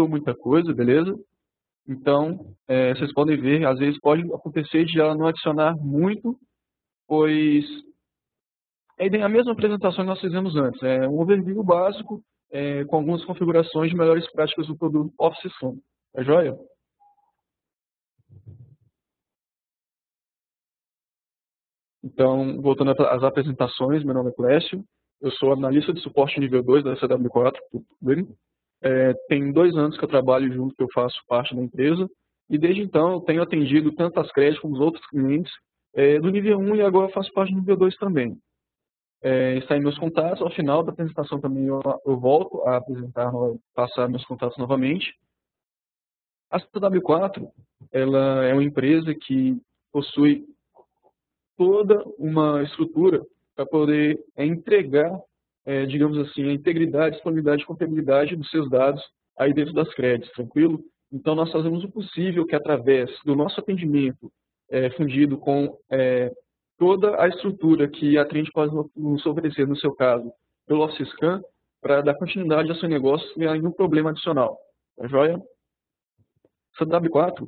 mudou muita coisa, beleza? Então, vocês podem ver, às vezes pode acontecer de ela não adicionar muito, pois é a mesma apresentação que nós fizemos antes. É um overview básico, com algumas configurações de melhores práticas do produto Office Scan. Tá joia? Então, voltando às apresentações, meu nome é Clécio, eu sou analista de suporte nível 2 da CW4, tudo bem? Tem 2 anos que eu trabalho junto, que eu faço parte da empresa, e desde então eu tenho atendido tanto as créditos como os outros clientes do nível 1 e agora eu faço parte do nível 2 também. Está em meus contatos, ao final da apresentação também eu volto a apresentar, passar meus contatos novamente. A CW4, ela é uma empresa que possui toda uma estrutura para poder entregar, digamos assim, a integridade, disponibilidade e confiabilidade dos seus dados aí dentro das créditos, tranquilo? Então, nós fazemos o possível que, através do nosso atendimento fundido com toda a estrutura que a cliente pode nos oferecer, no seu caso, pelo Office Scan, para dar continuidade ao seu negócio sem nenhum problema adicional. Tá joia? Essa W4,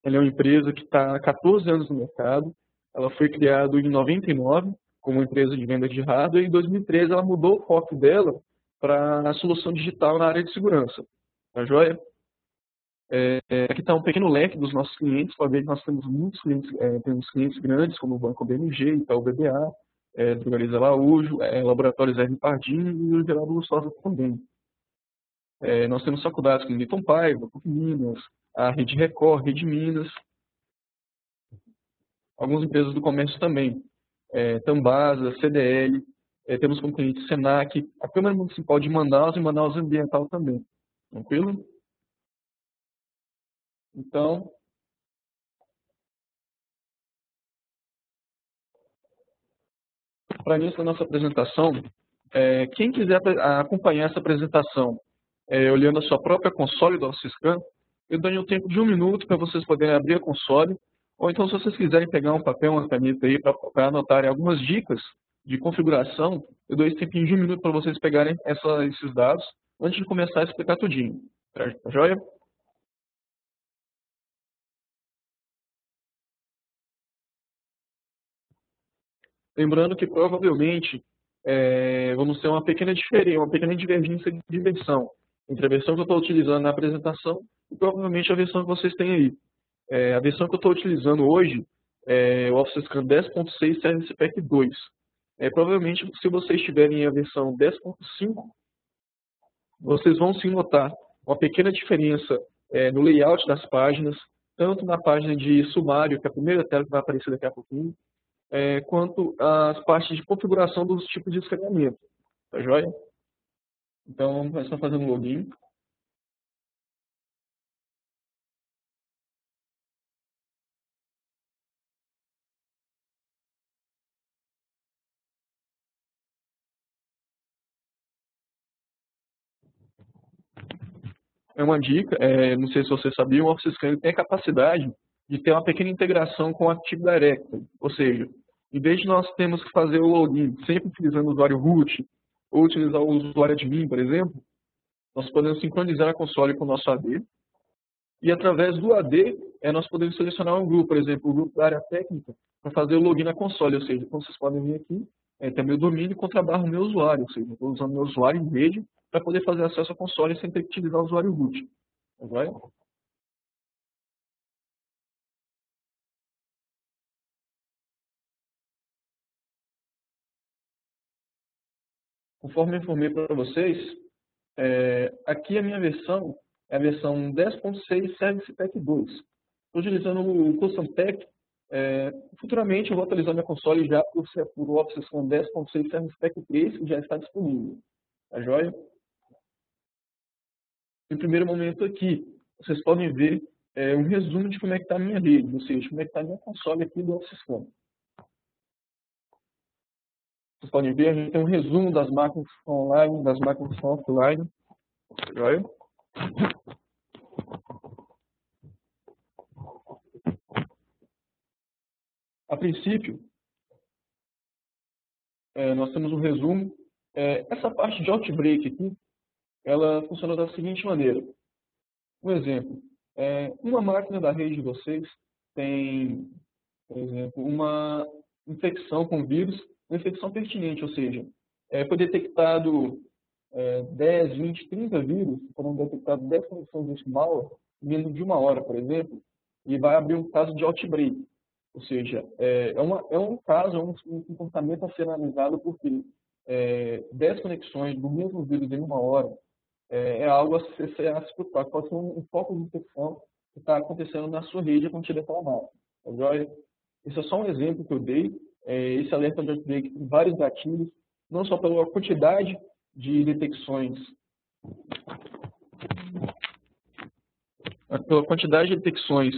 ela é uma empresa que está há 14 anos no mercado. Ela foi criada em 99 como empresa de venda de hardware e em 2013 ela mudou o foco dela para a solução digital na área de segurança. Tá joia? Aqui está um pequeno leque dos nossos clientes. Pode ver que nós temos muitos clientes, temos clientes grandes como o Banco BMG, Itaú BBA, Drogarias Araújo, Laboratórios R. Pardini e o Geraldo Lustosa também. Nós temos faculdades como Newton Paiva, PUC Minas, a Rede Record, Rede Minas, algumas empresas do comércio também, Tambasa, CDL, temos como cliente Senac, a Câmara Municipal de Manaus e Manaus Ambiental também. Tranquilo? Então, para início da nossa apresentação, quem quiser acompanhar essa apresentação olhando a sua própria console do Office Scan, eu dou um tempo de 1 minuto para vocês poderem abrir a console, ou então se vocês quiserem pegar um papel, uma caneta aí para anotarem algumas dicas de configuração, eu dou esse tempinho de 1 minuto para vocês pegarem esses dados antes de começar a explicar tudinho. Tá joia? Lembrando que provavelmente vamos ter uma pequena diferença, uma pequena divergência de versão entre a versão que eu estou utilizando na apresentação e provavelmente a versão que vocês têm aí. A versão que eu estou utilizando hoje é o Office Scan 10.6 Service Pack 2. Provavelmente, se vocês tiverem a versão 10.5, vocês vão sim notar uma pequena diferença no layout das páginas, tanto na página de sumário, que é a primeira tela que vai aparecer daqui a pouquinho, quanto as partes de configuração dos tipos de escaneamento. Tá joia? Então, vamos começar fazendo login. É uma dica, não sei se você sabia, o Office Scan tem a capacidade de ter uma pequena integração com o Active Directory. Ou seja, em vez de nós termos que fazer o login sempre utilizando o usuário root ou utilizar o usuário admin, por exemplo, nós podemos sincronizar a console com o nosso AD e através do AD nós podemos selecionar um grupo, por exemplo, o grupo da área técnica, para fazer o login na console. Ou seja, como vocês podem ver aqui, tem meu domínio contra a barra meu usuário. Ou seja, estou usando meu usuário em rede para poder fazer acesso à console sem ter que utilizar o usuário root. Vai? Conforme eu informei para vocês, aqui a minha versão é a versão 10.6 Service Pack 2. Estou utilizando o Custom Pack. Futuramente eu vou atualizar minha console já por o Office Scan 10.6 Service Pack 3, que já está disponível. Tá joia? No primeiro momento aqui, vocês podem ver um resumo de como é que está a minha rede, ou seja, como é que está a minha console aqui do Office Scan. Vocês podem ver, a gente tem um resumo das máquinas que estão online, das máquinas que estão offline. Tá joia? A princípio, nós temos um resumo. Essa parte de Outbreak aqui, ela funciona da seguinte maneira. Um exemplo, uma máquina da rede de vocês tem, por exemplo, uma infecção com vírus, uma infecção pertinente, ou seja, foi detectado 10, 20, 30 vírus, foram detectados 10 conexões desse malware em menos de uma hora, por exemplo, e vai abrir um caso de outbreak. Ou seja, é um caso, um comportamento a ser analisado porque 10 conexões do mesmo vírus em uma hora algo a se preocupar. Pode ser um foco de infecção que está acontecendo na sua rede quando tiver aquela máquina. Tá joia? Esse é só um exemplo que eu dei. Esse alerta de outbreak tem vários gatilhos, não só pela quantidade de detecções, pela quantidade de detecções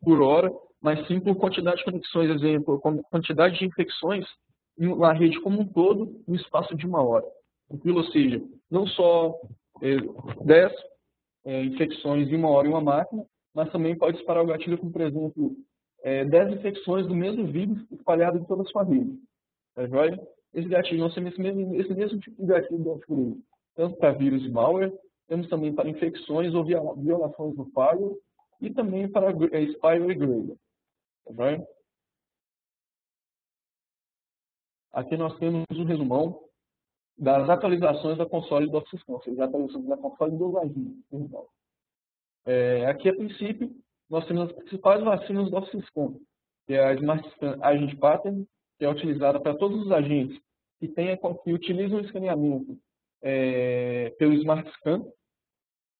por hora, mas sim por quantidade de conexões, exemplo, quantidade de infecções na rede como um todo no espaço de uma hora. Ou seja, não só 10 infecções em uma hora em uma máquina, mas também pode disparar o gatilho com, por exemplo, 10 infecções do mesmo vírus espalhado em toda a sua rede. Tá joia? Esse gatilho, nós temos esse mesmo tipo de gatilho do antivírus, tanto para vírus e malware, temos também para infecções ou violações do firewall, e também para spyware grade. Tá joia? Aqui nós temos um resumão das atualizações da console do Office Scan, ou seja, atualizações da console dos agentes. Aqui, a princípio, nós temos as principais vacinas do Office Scan, que é a Smart Scan Agent Pattern, que é utilizada para todos os agentes que utilizam o escaneamento pelo Smart Scan,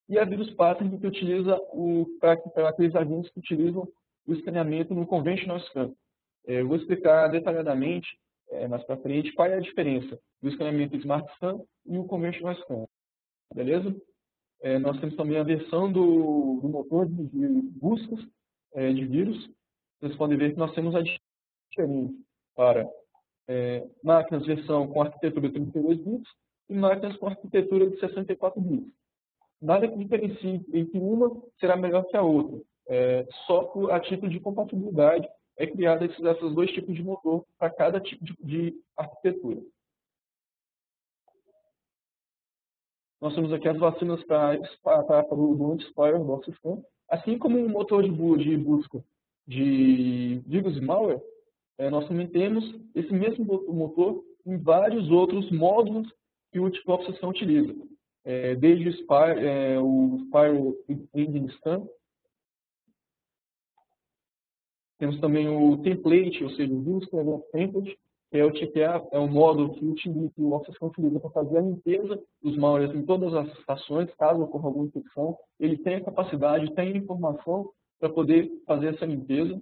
e a Virus Pattern, que utiliza para aqueles agentes que utilizam o escaneamento no Conventional Scan. Eu vou explicar detalhadamente mais para frente qual é a diferença do escaneamento Smart Scan e o Conventional Scan. Beleza? Nós temos também a versão do motor de buscas de vírus. Vocês podem ver que nós temos a diferença para máquinas versão com arquitetura de 32 bits e máquinas com arquitetura de 64 bits. Nada que diferencie entre uma será melhor que a outra. Só a título de compatibilidade criada esses dois tipos de motor para cada tipo de arquitetura. Nós temos aqui as vacinas para o anti-spyware do Office Scan, assim como o motor de busca de vírus e malware, nós também temos esse mesmo motor em vários outros módulos que o Office Scan utiliza. Desde o Spyware Engine Scan, temos também o template, ou seja, o Vírus Template, que é o módulo que o Office Scan utiliza para fazer a limpeza dos malwares em todas as estações, caso ocorra alguma infecção. Ele tem a capacidade, tem a informação para poder fazer essa limpeza.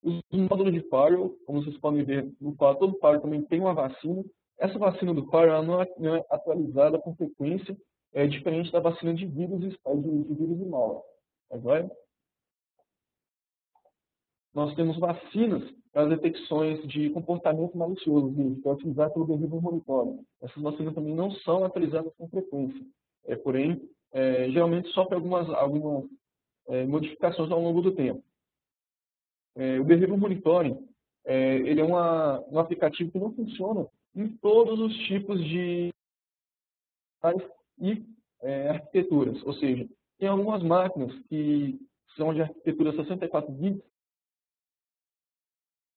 Os módulos de firewall, como vocês podem ver, todo firewall também tem uma vacina. Essa vacina do firewall não é atualizada com frequência, diferente da vacina de vírus e malware. Agora, nós temos vacinas para as detecções de comportamento malicioso, que é utilizado pelo Behavior Monitoring. Essas vacinas também não são atualizadas com frequência, porém, geralmente sofrem algumas modificações ao longo do tempo. O Behavior Monitoring ele é um aplicativo que não funciona em todos os tipos de e arquiteturas, ou seja, tem algumas máquinas que são de arquitetura 64 bits.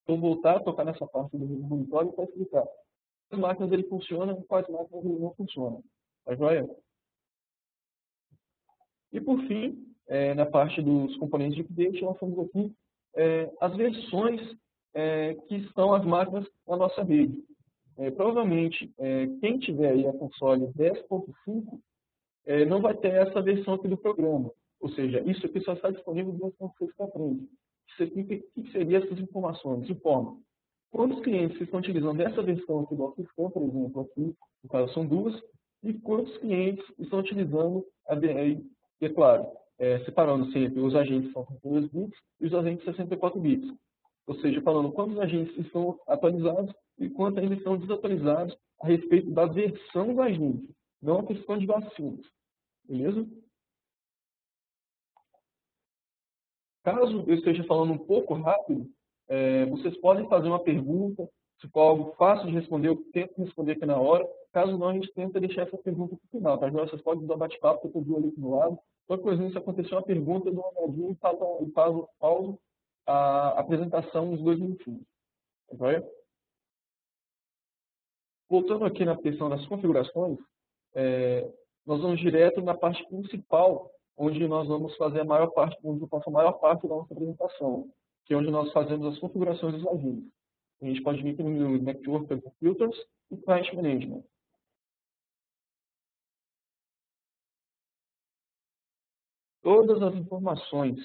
Vou voltar a tocar nessa parte do monitoring para explicar quais máquinas ele funciona e quais máquinas ele não funciona. Tá joia? E por fim, na parte dos componentes de update, nós temos aqui as versões que estão as máquinas na nossa rede. Provavelmente, quem tiver aí a console 10.5 não vai ter essa versão aqui do programa. Ou seja, isso aqui só está disponível 10.6 para frente. O que seriam essas informações? Informa quantos clientes estão utilizando essa versão aqui do Office Scan, por exemplo, aqui, no caso são duas, e quantos clientes estão utilizando, é claro, separando sempre os agentes são 32 bits e os agentes 64 bits. Ou seja, falando quantos agentes estão atualizados e quantos ainda estão desatualizados a respeito da versão do agente, não a questão de vacinas. Beleza? Caso eu esteja falando um pouco rápido, vocês podem fazer uma pergunta. Se for algo fácil de responder, eu tento responder aqui na hora. Caso não, a gente tenta deixar essa pergunta para o final, tá? Vocês podem dar bate-papo, que eu estou ali do lado. Qualquer coisa, se acontecer uma pergunta, eu dou uma olhadinha e pauso a apresentação uns 2 minutinhos. Tá joia? Voltando aqui na questão das configurações, nós vamos direto na parte principal, onde nós vamos fazer a maior parte, onde eu faço a maior parte da nossa apresentação, que é onde nós fazemos as configurações dos agentes. A gente pode vir aqui no Network Filters e Client Management. Todas as informações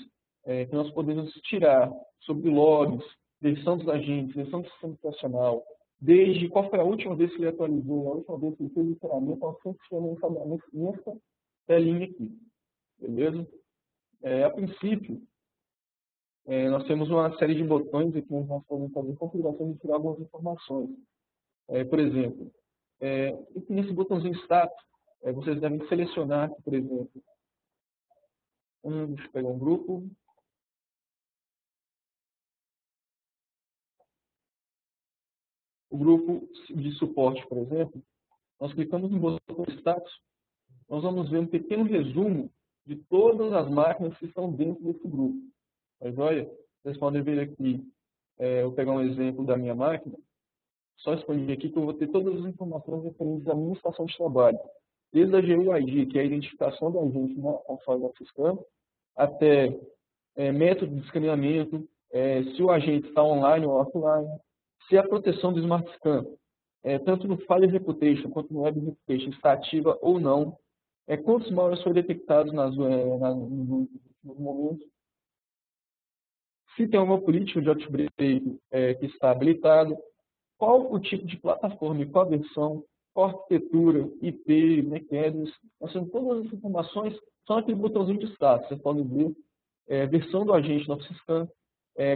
que nós podemos tirar sobre logs, versão dos agentes, versão do sistema operacional, desde qual foi a última vez que ele atualizou, a última vez que ele fez o ferramenta, nós sempre chegamos nessa telinha aqui. Beleza? A princípio, nós temos uma série de botões aqui onde nós podemos fazer configurações e tirar algumas informações. Por exemplo, aqui nesse botãozinho status, vocês devem selecionar aqui, por exemplo, deixa eu pegar um grupo. O grupo de suporte, por exemplo, nós clicamos no botão status, nós vamos ver um pequeno resumo de todas as máquinas que estão dentro desse grupo. Tá joia? Vocês podem ver aqui, eu vou pegar um exemplo da minha máquina, só expandir aqui que eu vou ter todas as informações referentes à minha estação de trabalho. Desde a GUID, que é a identificação do agente na console da Cisco, até método de escaneamento, se o agente está online ou offline, se a proteção do Smart Scan, tanto no File Reputation quanto no Web Reputation, está ativa ou não, quantos malwares foram detectados nos momentos, se tem uma política de outbreak que está habilitado, qual o tipo de plataforma e qual a versão, qual a arquitetura, IP, MAC address, nós temos todas as informações, só naquele botãozinho de status, vocês podem ver, versão do agente no Scan,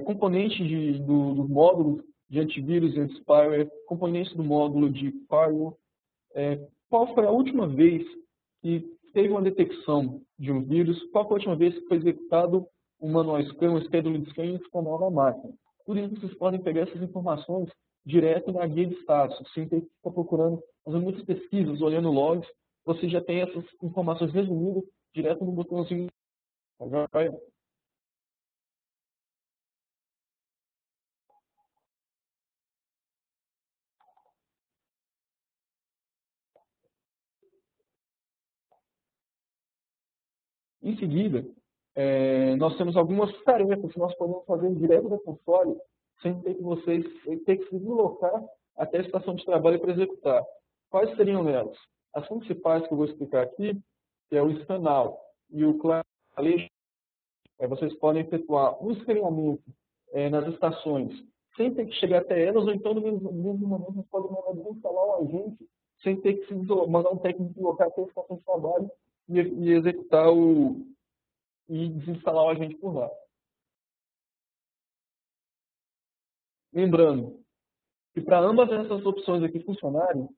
componente dos módulos de antivírus e anti-spyware, componente do módulo de firewall, qual foi a última vez que teve uma detecção de um vírus, qual foi a última vez que foi executado um manual scan, um schedule scan e escanear na máquina. Por isso, vocês podem pegar essas informações direto na guia de status, sem ter que ficar procurando, fazendo muitas pesquisas, olhando logs, você já tem essas informações resumidas direto no botãozinho. Em seguida, nós temos algumas tarefas que nós podemos fazer direto da console, sem ter que vocês ter que se deslocar até a estação de trabalho para executar. Quais seriam elas? As principais que eu vou explicar aqui, que é o scan-out e o client, vocês podem efetuar um escaneamento nas estações sem ter que chegar até elas, ou então no mesmo momento vocês podem mandar desinstalar o agente sem ter que mandar um técnico deslocar até a estação de trabalho e executar e desinstalar o agente por lá. Lembrando que para ambas essas opções aqui funcionarem,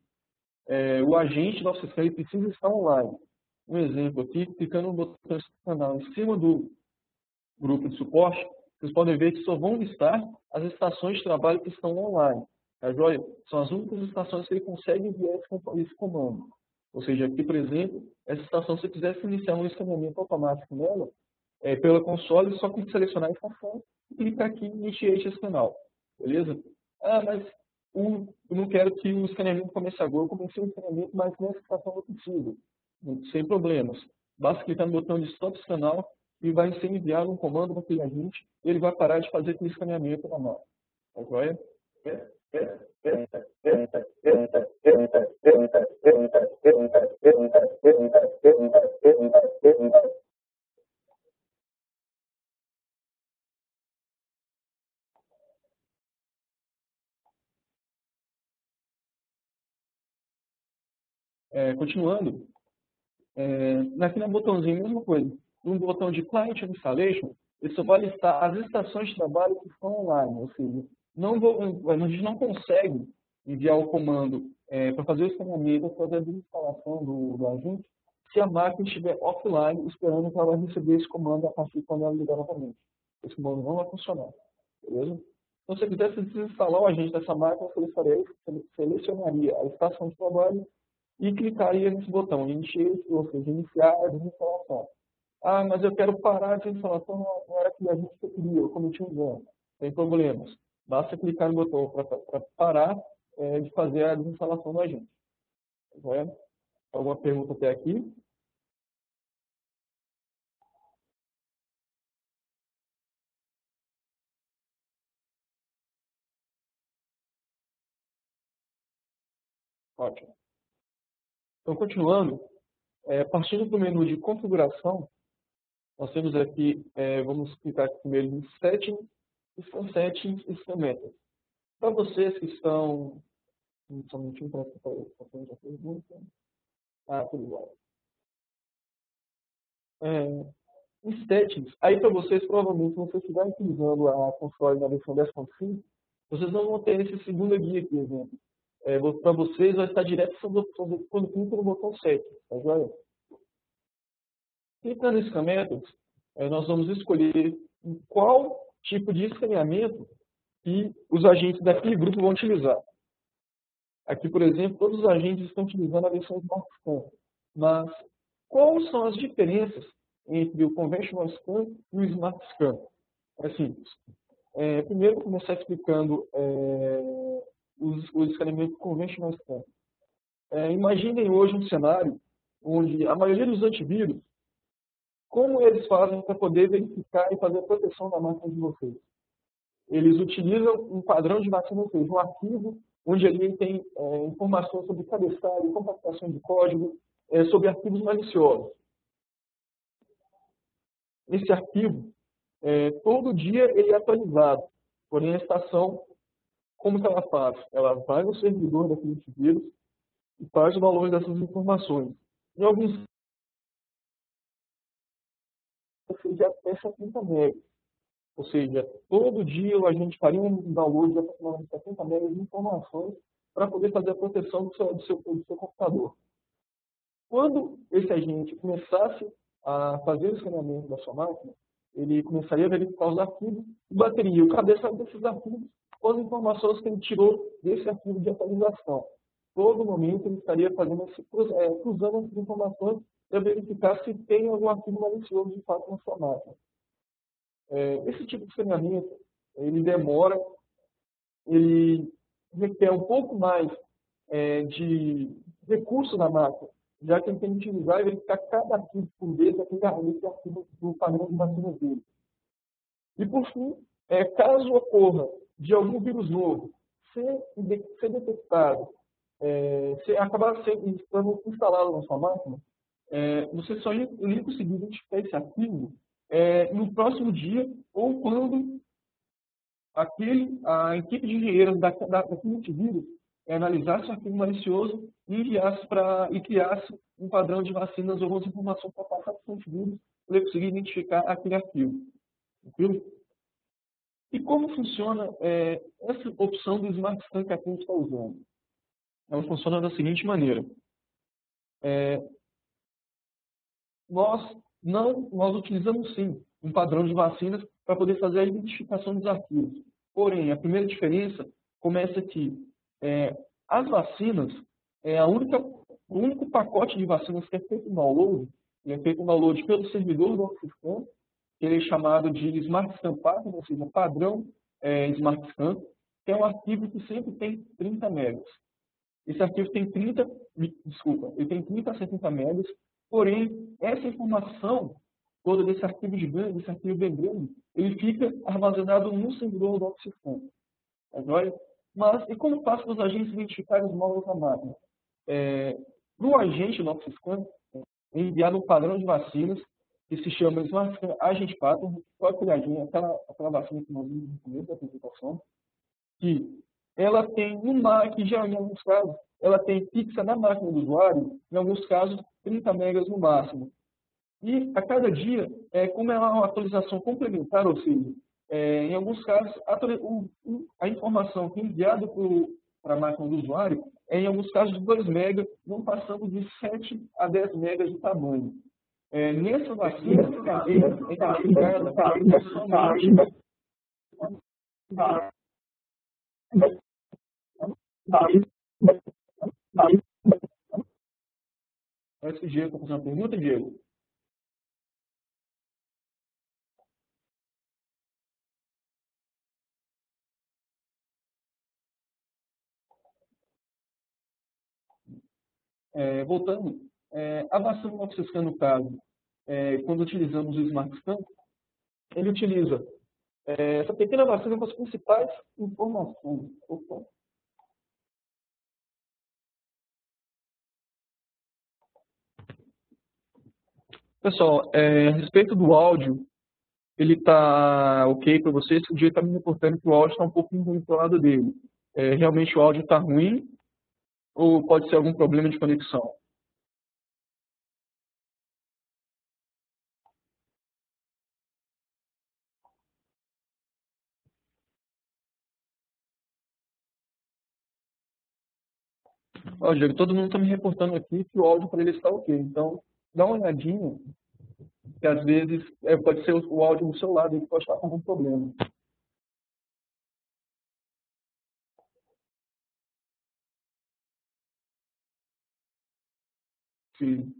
o agente do nosso sistema precisa estar online. Um exemplo aqui, clicando no botão canal em cima do grupo de suporte, vocês podem ver que só vão listar as estações de trabalho que estão online. Tá joia? São as únicas estações que ele consegue enviar esse comando. Ou seja, aqui, por exemplo, essa estação, se você quisesse iniciar um escaneamento automático nela, pela console, só tem que selecionar a estação e clicar aqui em Initiate esse canal. Beleza? Mas eu não quero que o escaneamento comece agora. Eu comecei o escaneamento, mas nessa estação não precisa. Sem problemas. Basta clicar no botão de Stop Canal e vai ser enviado um comando para aquele agente e ele vai parar de fazer aquele escaneamento na mão. Tá joia? Continuando, aqui no botãozinho, mesma coisa. No botão de Client Installation, ele só vai listar as estações de trabalho que estão online, ou seja, a gente não consegue enviar o comando para fazer o escaneamento, para fazer a desinstalação do agente, se a máquina estiver offline, esperando que ela vai receber esse comando a partir de quando ela ligar novamente. Esse comando não vai funcionar, beleza? Então, se você quisesse desinstalar o agente dessa máquina, você selecionaria a estação de trabalho e clicaria nesse botão, ou seja, iniciar a desinstalação. Ah, mas eu quero parar a desinstalação, não era aquele agente que eu queria, eu cometi um engano. Sem problemas. Basta clicar no botão para parar de fazer a desinstalação do agente. Tá vendo? Alguma pergunta até aqui? Ótimo. Então, continuando, partindo do menu de configuração, nós temos aqui, vamos clicar aqui primeiro em Settings, Scan Settings e Scan Methods. Para vocês que estão... Só um minutinho para responder a pergunta. Ah, tudo igual. Em Settings, aí para vocês, provavelmente, se vocês estiverem utilizando a console na versão 10.5, vocês não vão ter esse segundo guia aqui, exemplo. Para vocês, vai estar direto quando clica no botão Settings, tá joia? Clicando em Scan Methods, nós vamos escolher qual tipo de escaneamento que os agentes daquele grupo vão utilizar. Aqui, por exemplo, todos os agentes estão utilizando a versão Smart Scan. Mas quais são as diferenças entre o Conventional Scan e o Smart Scan? É simples. Primeiro, vou começar explicando o escaneamento Conventional Scan. Imaginem hoje um cenário onde a maioria dos antivírus, como eles fazem para poder verificar e fazer a proteção da máquina de vocês? Eles utilizam um padrão de vacina, ou seja, um arquivo onde ali tem informações sobre cabeçalho, compactação de código, sobre arquivos maliciosos. Esse arquivo, todo dia ele é atualizado, porém a estação, como que ela faz? Ela vai no servidor daquele antivírus e faz o download dessas informações. Em alguns casos, de até 70 megas. Ou seja, todo dia a gente faria um download de aproximadamente 70 megas de informações para poder fazer a proteção do seu computador. Quando esse agente começasse a fazer o escaneamento da sua máquina, ele começaria a verificar os arquivos e bateria o cabeçalho desses arquivos com as informações que ele tirou desse arquivo de atualização. Todo momento ele estaria fazendo cruzando essas informações para verificar se tem algum arquivo malicioso de fato na sua máquina. Esse tipo de escaneamento, ele demora, ele requer um pouco mais de recurso na máquina, já que ele tem que utilizar e verificar cada arquivo por vez, aquele arquivo do padrão de vacina dele. E por fim, caso ocorra de algum vírus novo ser detectado, se acabar sendo instalado na sua máquina, você só iria conseguir identificar esse arquivo no próximo dia ou quando a equipe de engenheiros daquele antivírus analisasse o arquivo malicioso e criasse um padrão de vacinas ou algumas informações para passar para o antivírus para ele conseguir identificar aquele arquivo. Tranquilo? E como funciona essa opção do Smart Scan que a gente está usando? Ela funciona da seguinte maneira. Nós utilizamos sim um padrão de vacinas para poder fazer a identificação dos arquivos. Porém, a primeira diferença começa que as vacinas, o único pacote de vacinas que é feito um download, ele é feito um download pelo servidor do OxyScan, que ele é chamado de Smart Scan Pattern, ou seja, padrão Smart Scan, que é um arquivo que sempre tem 30 megas. Esse arquivo tem 30 a 70 megas, porém, essa informação toda desse arquivo gigante, desse arquivo bem grande, ele fica armazenado no servidor do OxyScan. Mas, e como faz para os agentes identificarem os módulos da máquina? Para o agente do OxyScan, é enviado um padrão de vacinas que se chama Smart Scan Agent Pattern, aquela vacina que nós vimos no começo da apresentação, que ela tem que já em alguns casos, ela tem fixa na máquina do usuário, em alguns casos, 30 megas no máximo. E a cada dia, como ela é uma atualização complementar, ou seja, em alguns casos, a informação que é enviada para a máquina do usuário em alguns casos, de 2 megas, não passando de 7 a 10 megas de tamanho. Nessa vacina, é identificada Antes que o Diego fazer uma pergunta, Diego. Voltando, a vacina Moxiscan, no caso, quando utilizamos o Smart Scan, ele utiliza essa pequena vacina com as principais informações. Opa. Pessoal, a respeito do áudio, ele está ok para vocês? O dia está me reportando que o áudio está um pouquinho ruim para o lado dele. Realmente o áudio está ruim ou pode ser algum problema de conexão? Ó, Diego, todo mundo está me reportando aqui que o áudio para ele está ok. Então, dá uma olhadinha, que às vezes pode ser o áudio do seu lado, ele pode estar com algum problema. Sim.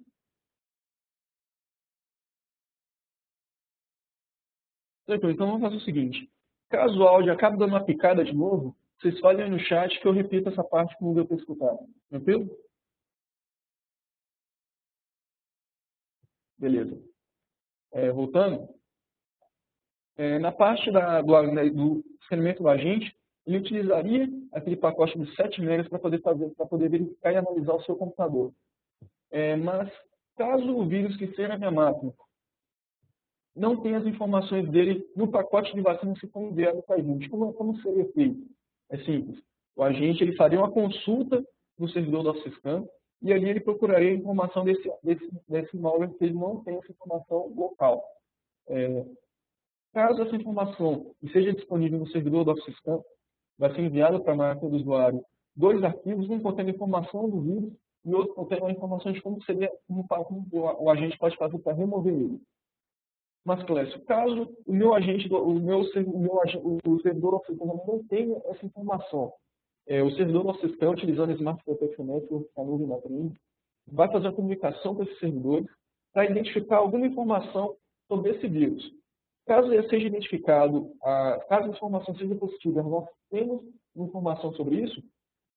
Tranquilo, então vamos fazer o seguinte. Caso o áudio acabe dando uma picada de novo, vocês falem aí no chat que eu repito essa parte que não deu para escutar. Tranquilo? Beleza. Voltando, na parte do escaneamento do agente, ele utilizaria aquele pacote de 7 megas para poder verificar e analisar o seu computador. Mas caso o vírus que esteja na minha máquina não tenha as informações dele no pacote de vacina que foi enviado para a gente, como seria feito? É simples. O agente ele faria uma consulta no servidor do Office e ali ele procuraria a informação desse malware que ele não tem essa informação local. Caso essa informação esteja disponível no servidor do Office vai ser enviado para a máquina do usuário dois arquivos, um contendo informação do vírus e outro contendo a informação de como o agente pode fazer para remover ele. Mas, Clécio, caso o meu agente, o servidor Office não tenha essa informação, o servidor Office utilizando o Smart Protection Network, a nuvem da TRIM, vai fazer a comunicação com esses servidores para identificar alguma informação sobre esse vírus. Caso ele seja identificado, caso a informação seja positiva, nós temos informação sobre isso,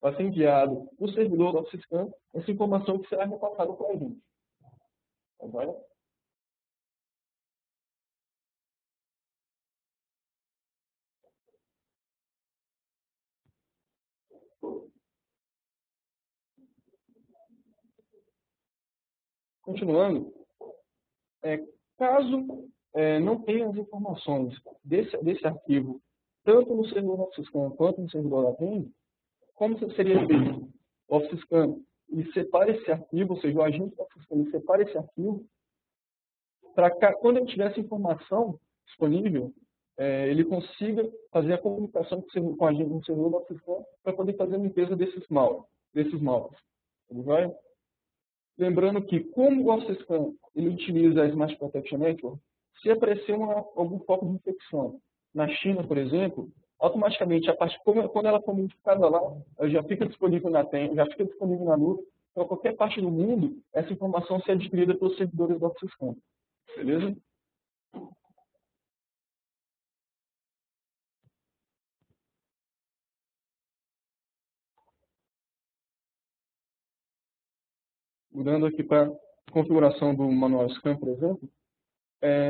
vai ser enviado o servidor do Office essa informação que será repassada para a gente. Tá bom? Continuando, caso não tenha as informações desse arquivo, tanto no servidor do Office quanto no servidor da TRIM, como seria feito? O Office ele separa esse arquivo, ou seja, o agente do Office ele separa esse arquivo para quando ele tiver essa informação disponível, ele consiga fazer a comunicação com a gente no servidor do Office para poder fazer a limpeza desses malwares. Ele vai? Lembrando que, como o Office ele utiliza a Smart Protection Network, se aparecer algum foco de infecção na China, por exemplo, automaticamente, quando ela for modificada lá, ela já fica disponível na TEM, já fica disponível na nuvem, para qualquer parte do mundo, essa informação ser adquirida pelos servidores do Office. Beleza? Mudando aqui para a configuração do manual Scan, por exemplo,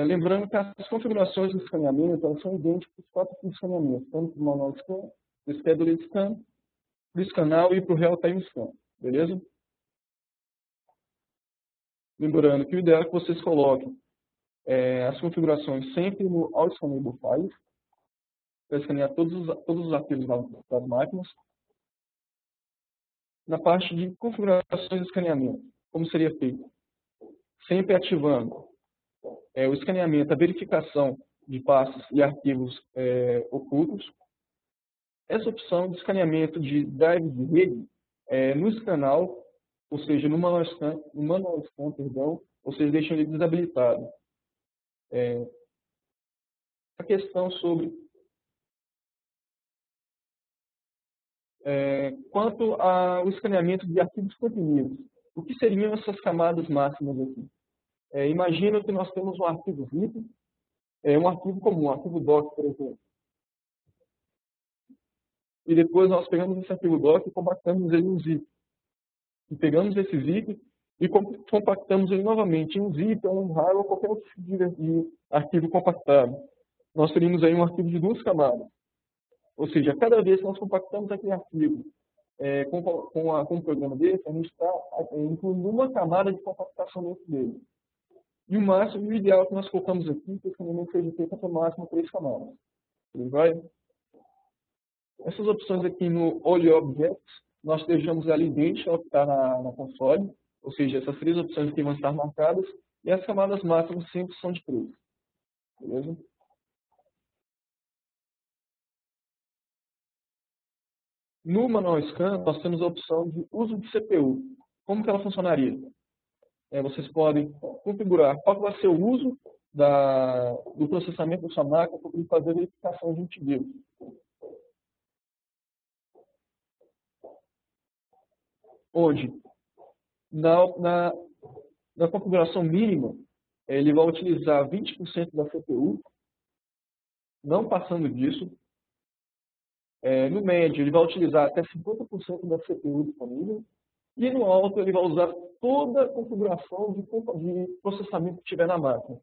lembrando que as configurações do escaneamento elas são idênticas para os 4 tipos de escaneamento, tanto para o manual Scan, para o Scheduled Scan, para o Scanal e para o Real Time Scan. Beleza? Lembrando que o ideal é que vocês coloquem as configurações sempre no All Scanable Files, para escanear todos os arquivos das máquinas. Na parte de configurações de escaneamento, como seria feito? Sempre ativando o escaneamento, a verificação de passos e arquivos ocultos. Essa opção de escaneamento de drives de rede no Scanal, ou seja, no Manual Scan, perdão, vocês deixam ele desabilitado. A questão sobre Quanto ao escaneamento de arquivos comprimidos, o que seriam essas camadas máximas aqui? Imagina que nós temos um arquivo zip, um arquivo comum, um arquivo doc, por exemplo. E depois nós pegamos esse arquivo doc e compactamos ele em um zip. E pegamos esse zip e compactamos ele novamente em um zip, ou um RAR, ou qualquer outro tipo de arquivo compactado. Nós teríamos aí um arquivo de 2 camadas. Ou seja, cada vez que nós compactamos aquele arquivo com um programa desse, a gente está incluindo uma camada de compactação dentro dele. E o máximo, o ideal que nós colocamos aqui, que o escaneamento seja feito até o máximo 3 camadas. Ele vai. Essas opções aqui no All Objects, nós deixamos ela idêntica ao que está na console, ou seja, essas 3 opções aqui vão estar marcadas, e as camadas máximas sempre são de 3. Beleza? No Manual Scan, nós temos a opção de uso de CPU. Como que ela funcionaria? Vocês podem configurar qual vai ser o uso do processamento da sua máquina para fazer a verificação de antivírus. Onde, na configuração mínima, ele vai utilizar 20% da CPU, não passando disso. No médio, ele vai utilizar até 50% da CPU disponível. E no alto, ele vai usar toda a configuração de processamento que tiver na máquina.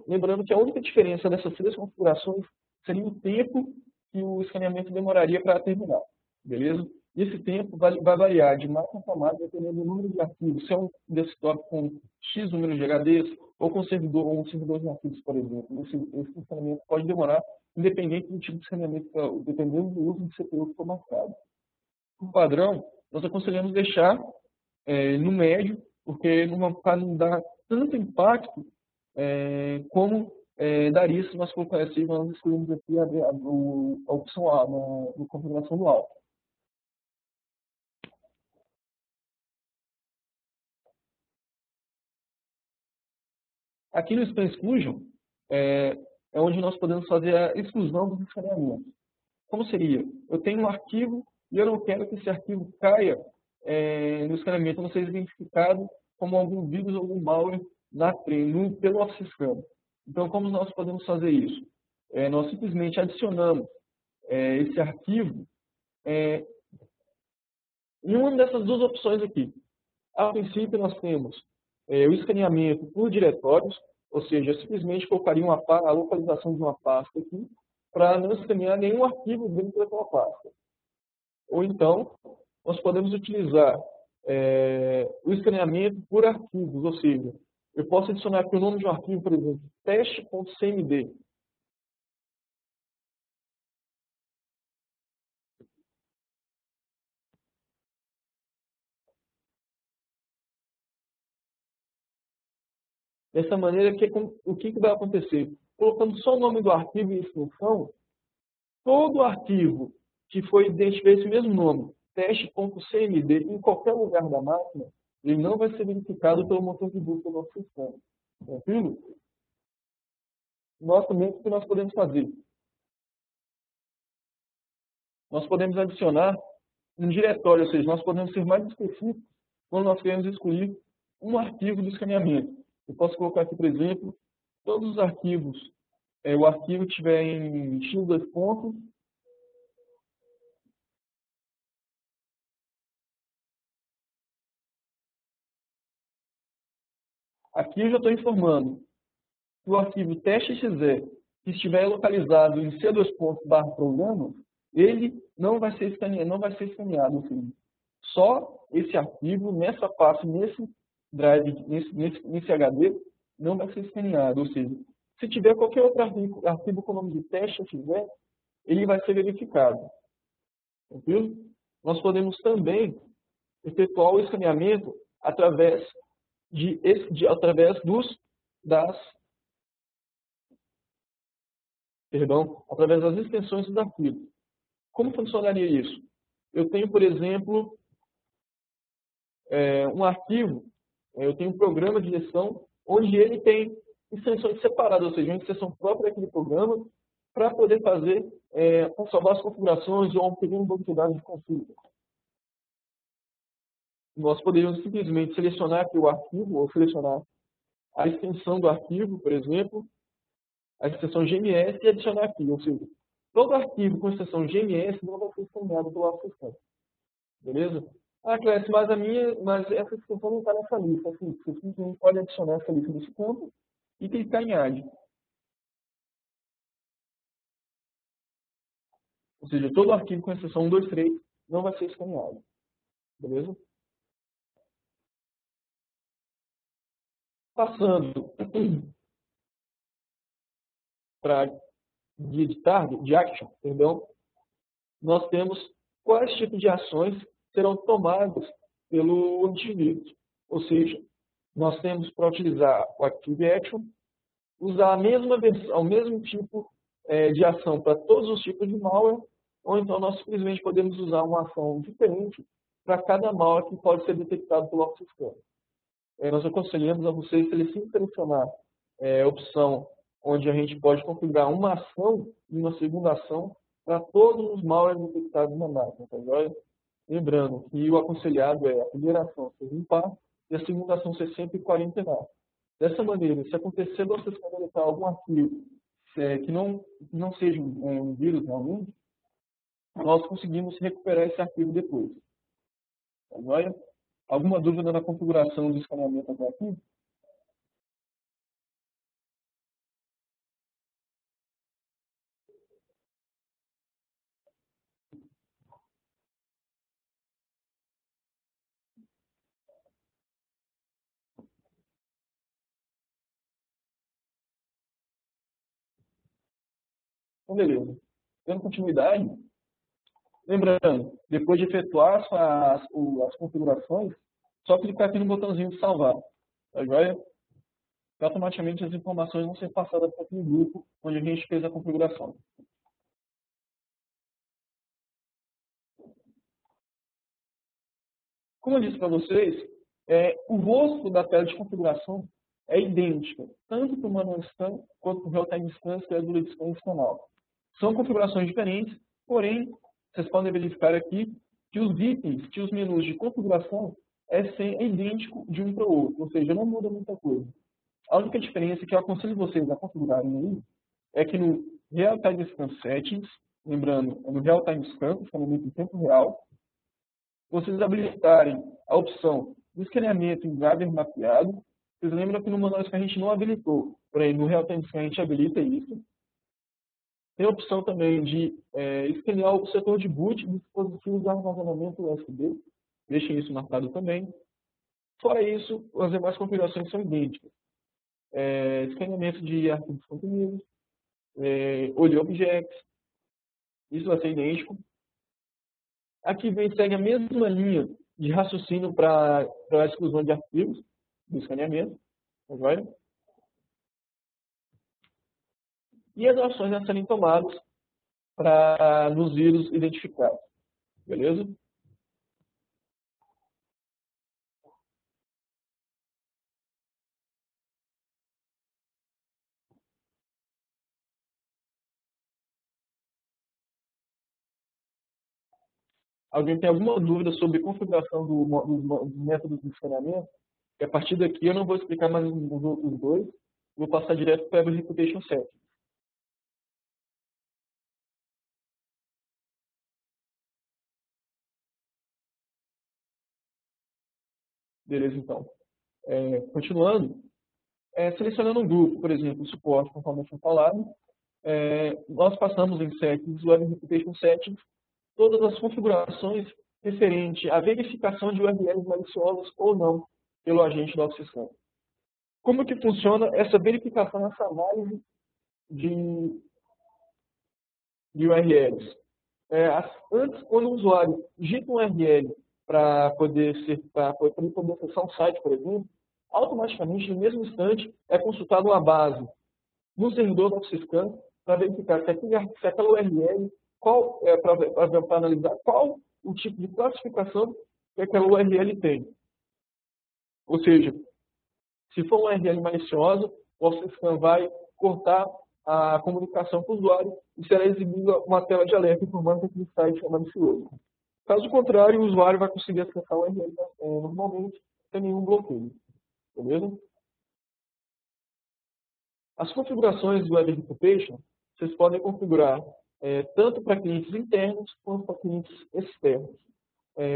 Lembrando que a única diferença dessas 3 configurações seria o tempo que o escaneamento demoraria para terminar. Beleza? E esse tempo vai variar de máquina para máquina, dependendo do número de arquivos. Se é um desktop com X número de HDs, ou com um servidor de arquivos, por exemplo. Esse escaneamento pode demorar, independente do tipo de escaneamento, dependendo do uso de CPU que for marcado. Por padrão, nós aconselhamos deixar no médio, porque para não dar tanto impacto como daria se nós nós escolhemos aqui a opção A, na configuração do alto. Aqui no Scan Exclusion, é onde nós podemos fazer a exclusão dos escaneamentos. Como seria? Eu tenho um arquivo e eu não quero que esse arquivo caia no escaneamento, não seja identificado como algum vírus ou algum malware pelo Office Scan. Então, como nós podemos fazer isso? Nós simplesmente adicionamos esse arquivo em uma dessas 2 opções aqui. A princípio, nós temos o escaneamento por diretórios, ou seja, eu simplesmente colocaria a localização de uma pasta aqui para não escanear nenhum arquivo dentro daquela pasta. Ou então, nós podemos utilizar o escaneamento por arquivos, ou seja, eu posso adicionar aqui o nome de um arquivo, por exemplo, teste.cmd. Dessa maneira, o que vai acontecer? Colocando só o nome do arquivo e extensão, todo arquivo que tiver esse mesmo nome, teste.cmd, em qualquer lugar da máquina, ele não vai ser verificado pelo motor de busca do nosso sistema. Tranquilo? Nós também, o que nós podemos fazer? Nós podemos adicionar um diretório, ou seja, nós podemos ser mais específicos quando nós queremos excluir um arquivo do escaneamento. Eu posso colocar aqui, por exemplo, todos os arquivos, o arquivo que estiver em x2 pontos, aqui eu já estou informando que o arquivo teste.exe, que estiver localizado em C2 pontos /programa, ele não vai ser escaneado, enfim. Só esse arquivo, nessa pasta, nesse drive, nesse HD, não vai ser escaneado. Ou seja, se tiver qualquer outro arquivo com o nome de teste.exe, ele vai ser verificado. Tranquilo? Nós podemos também efetuar o escaneamento através das extensões dos arquivos. Como funcionaria isso? Eu tenho, por exemplo, um arquivo, eu tenho um programa de gestão onde ele tem extensões separadas, ou seja, uma extensão própria daquele programa para poder fazer, salvar as configurações ou um pequeno banco de dados de consulta. Nós poderíamos simplesmente selecionar aqui o arquivo, ou selecionar a extensão do arquivo, por exemplo, a extensão GMS e adicionar aqui. Ou seja, todo arquivo com extensão GMS não vai ser escaneado pelo assistente. Beleza? Ah, Clécio, mas essa extensão não está nessa lista. Assim, você simplesmente pode adicionar essa lista nesse campo e clicar em Add. Ou seja, todo arquivo com extensão 123 não vai ser escaneado. Beleza? Passando para guia de action, perdão, nós temos quais tipos de ações serão tomadas pelo indivíduo. Ou seja, nós temos para utilizar o Active Action, usar a mesma versão, o mesmo tipo de ação para todos os tipos de malware, ou então nós simplesmente podemos usar uma ação diferente para cada malware que pode ser detectado pelo nosso sistema. Nós aconselhamos a vocês selecionar a opção onde a gente pode configurar uma ação e uma segunda ação para todos os malwares detectados na máquina. Tá joia? Lembrando que o aconselhado é a primeira ação ser limpar e a segunda ação ser sempre quarentenar. Dessa maneira, se acontecer de você coletar algum arquivo que não seja um vírus realmente, nós conseguimos recuperar esse arquivo depois. Tá joia? Alguma dúvida na configuração do escaneamento até aqui? Então, beleza. Dando continuidade, lembrando, depois de efetuar as configurações, só clicar aqui no botãozinho de salvar. Tá joia? E automaticamente as informações vão ser passadas para aquele grupo onde a gente fez a configuração. Como eu disse para vocês, o rosto da tela de configuração é idêntico, tanto para o manual scan quanto para o real-time scan, que é do lead scan canal. São configurações diferentes, porém, vocês podem verificar aqui que os itens, que os menus de configuração é idêntico de um para o outro, ou seja, não muda muita coisa. A única diferença que eu aconselho vocês a configurarem aí é que no Real-Time Scan Settings, lembrando, é no Real-Time Scan, escaneamento em tempo real, vocês habilitarem a opção do escaneamento em driver mapeado. Vocês lembram que no manual que a gente não habilitou, porém no Real-Time Scan a gente habilita isso. Tem a opção também de escanear o setor de boot dos dispositivos de armazenamento USB. Deixem isso marcado também. Fora isso, as demais configurações são idênticas. Escaneamento de arquivos contenidos, olho objects, isso vai ser idêntico. Aqui segue a mesma linha de raciocínio para a exclusão de arquivos do escaneamento. Tá joia? E as ações a serem tomadas nos vírus identificados. Beleza? Alguém tem alguma dúvida sobre configuração dos métodos de escaneamento? E a partir daqui eu não vou explicar mais os outros dois, vou passar direto para o Reputation Set. Beleza, então. Continuando, selecionando um grupo, por exemplo, o suporte, conforme eu tinha falado, nós passamos em Settings, Web Reputation Settings, todas as configurações referentes à verificação de URLs maliciosas ou não pelo agente do OfficeScan. Como que funciona essa verificação, essa análise de URLs? Antes, quando o usuário digita um URL para poder acessar um site, por exemplo, automaticamente, no mesmo instante, é consultada uma base no servidor do OfficeScan para verificar se aquela URL, para analisar qual o tipo de classificação que aquela URL tem. Ou seja, se for uma URL maliciosa, o OfficeScan vai cortar a comunicação com o usuário e será exibida uma tela de alerta informando que aquele site é malicioso. Caso contrário, o usuário vai conseguir acessar o URL normalmente, sem nenhum bloqueio. Beleza? As configurações do Web Reputation, vocês podem configurar tanto para clientes internos quanto para clientes externos.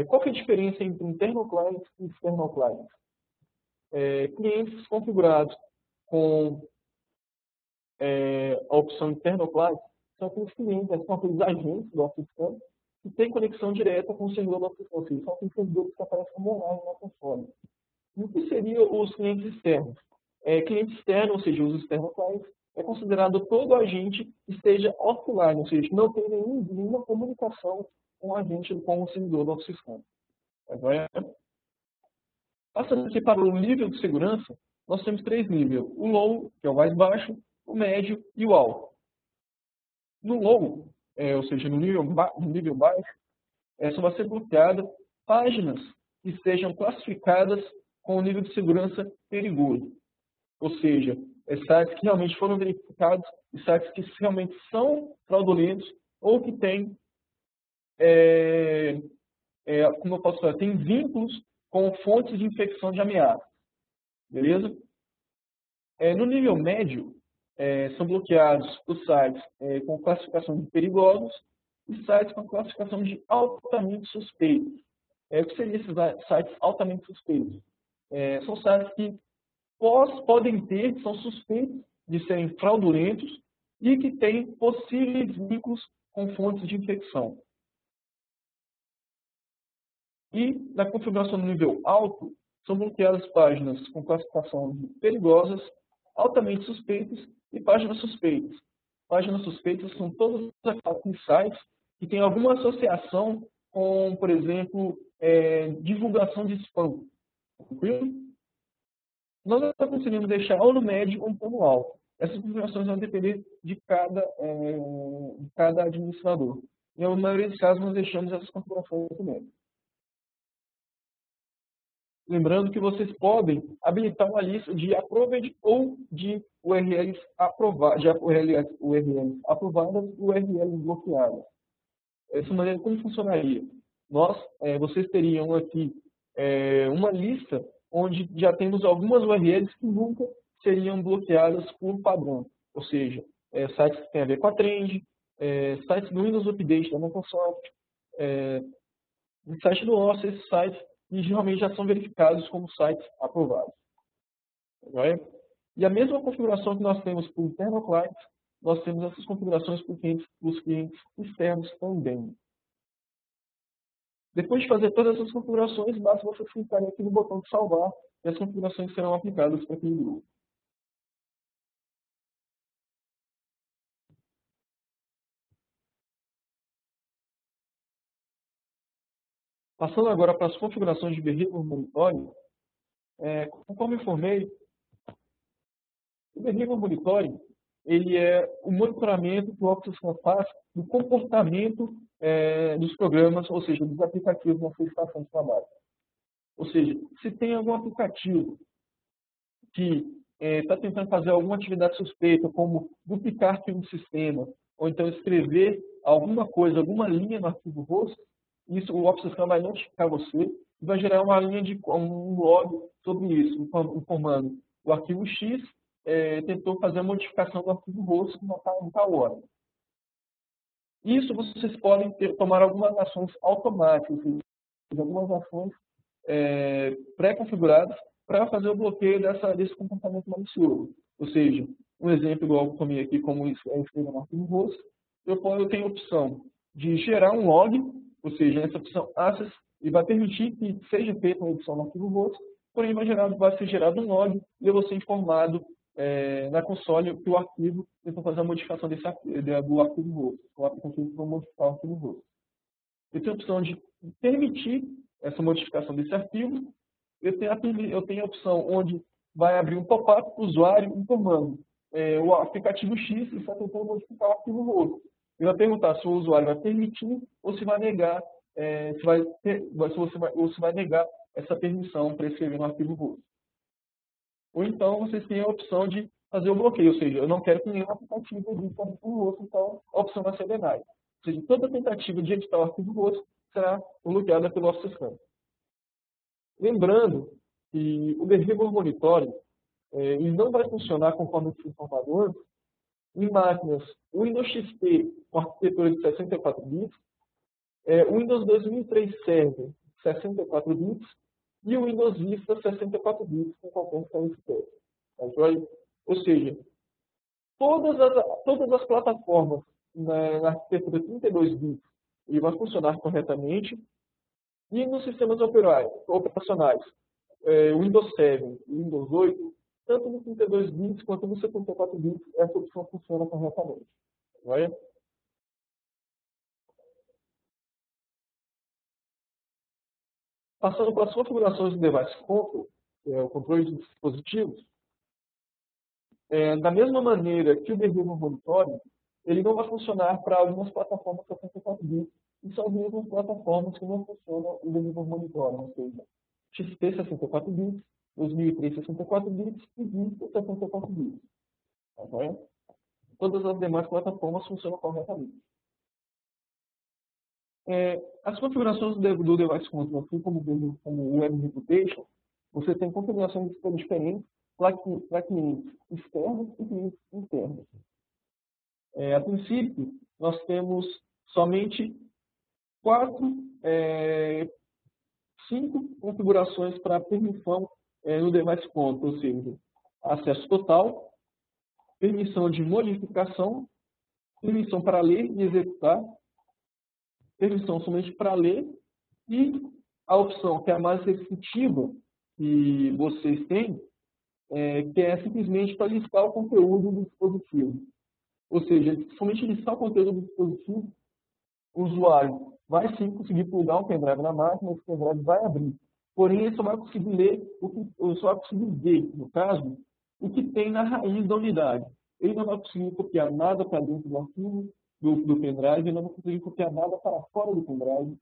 Qual que é a diferença entre internal clients e external clients? Clientes configurados com a opção internal client são aqueles clientes, são aqueles agentes do Office Scan que têm conexão direta com o servidor do Office Scan, ou seja, são aqueles servidores que aparecem como online na console. E o que seriam os clientes externos? Cliente externo, ou seja, os external clients, é considerado todo agente que esteja offline, ou seja, que não tem nenhuma comunicação com o agente, com o servidor do Office Scan. Passando aqui para o nível de segurança, nós temos 3 níveis. O low, que é o mais baixo, o médio e o alto. No low, ou seja, no nível baixo, só vai ser bloqueada páginas que estejam classificadas com o nível de segurança perigoso. Ou seja, sites que realmente foram verificados e sites que realmente são fraudulentos ou que têm, como eu posso falar, tem vínculos com fontes de infecção de ameaça. Beleza? No nível médio, são bloqueados os sites com classificação de perigosos e sites com classificação de altamente suspeitos. O que seriam esses sites altamente suspeitos? São sites que podem ter, são suspeitos de serem fraudulentos e que têm possíveis vínculos com fontes de infecção. E na configuração no nível alto, são bloqueadas páginas com classificação de perigosas, altamente suspeitas e páginas suspeitas. Páginas suspeitas são todos aqueles sites que têm alguma associação com, por exemplo, divulgação de spam. Tranquilo? Nós conseguimos deixar ou no médio ou no alto. Essas configurações vão depender de cada administrador. E na maioria dos casos, nós deixamos essas configurações no médio. Lembrando que vocês podem habilitar uma lista de approved ou de URLs aprovadas e URLs bloqueadas. Dessa maneira, como funcionaria? Vocês teriam aqui uma lista onde já temos algumas URLs que nunca seriam bloqueadas por padrão. Ou seja, sites que têm a ver com a trend, sites do Windows Update da Microsoft, sites do OSS, esses sites que geralmente já são verificados como sites aprovados. E a mesma configuração que nós temos para o internal client, nós temos essas configurações para os clientes externos também. Depois de fazer todas essas configurações, basta você clicar aqui no botão de salvar e as configurações serão aplicadas para aquele grupo. Passando agora para as configurações de Behavior Monitoring, conforme informei, o Behavior Monitoring ele é o monitoramento que o Office Scan faz do comportamento dos programas, ou seja, dos aplicativos na sua estação de trabalho. Ou seja, se tem algum aplicativo que está tentando fazer alguma atividade suspeita, como duplicar arquivo do sistema, ou então escrever alguma coisa, alguma linha no arquivo host, isso o Office Scan vai notificar você e vai gerar uma linha de um log sobre isso, informando o arquivo X tentou fazer a modificação do arquivo host em tal hora. Isso vocês podem tomar algumas ações automáticas, algumas ações pré-configuradas para fazer o bloqueio desse comportamento malicioso. Ou seja, um exemplo igual eu tomei aqui, como escrever no arquivo host, eu tenho a opção de gerar um log, ou seja, essa opção access, e vai permitir que seja feita uma edição no arquivo host, porém vai ser gerado um log e eu vou ser informado na console que o arquivo tentou fazer a modificação do arquivo host, o aplicativo para modificar o arquivo host. Eu tenho a opção de permitir essa modificação desse arquivo. Eu tenho a opção onde vai abrir um pop-up para o usuário informando o aplicativo X está tentando modificar o arquivo host. Ele vai perguntar se o usuário vai permitir ou se vai negar, se vai negar essa permissão para escrever no arquivo host. Ou então vocês têm a opção de fazer o bloqueio, ou seja, eu não quero que nenhum aplicativo edite o arquivo rosto, então a opção vai ser denied. Ou seja, toda tentativa de editar o arquivo rosto será bloqueada pelo Office Scan. Lembrando que o Behavior Monitoring ele não vai funcionar conforme os informadores em máquinas Windows XP com arquitetura de 64 bits, Windows 2003 Server 64 bits e o Windows Vista 64 bits com qualquer CSP. Ou seja, todas as plataformas na arquitetura 32 bits ele vai funcionar corretamente e nos sistemas operacionais Windows 7 e Windows 8, tanto no 32 bits quanto no 74 bits, essa opção funciona corretamente. Vai? Passando para as configurações do Device Control, o controle de dispositivos, da mesma maneira que o Behavior Monitoring, ele não vai funcionar para algumas plataformas 64 bits, e são as mesmas plataformas que não funcionam o Behavior Monitoring, ou seja, XP 64 bits, 2003 64 bits e Vista 64 bits. Tá bem? Todas as demais plataformas funcionam corretamente. As configurações do Device Control, assim como o Web Reputation, você tem configurações diferentes para clientes externos e clientes internos. A princípio, nós temos somente 5 configurações para permissão no Device Control, ou seja, acesso total, permissão de modificação, permissão para ler e executar, permissão somente para ler e a opção que é a mais restritiva que vocês têm, que é simplesmente para listar o conteúdo do dispositivo. Ou seja, somente listar o conteúdo do dispositivo, o usuário vai sim conseguir plugar um pendrive na máquina, esse pendrive vai abrir. Porém, ele só vai conseguir ler, só vai conseguir ver, no caso, o que tem na raiz da unidade. Ele não vai conseguir copiar nada para dentro do arquivo do pendrive, ele não vai conseguir copiar nada para fora do pendrive,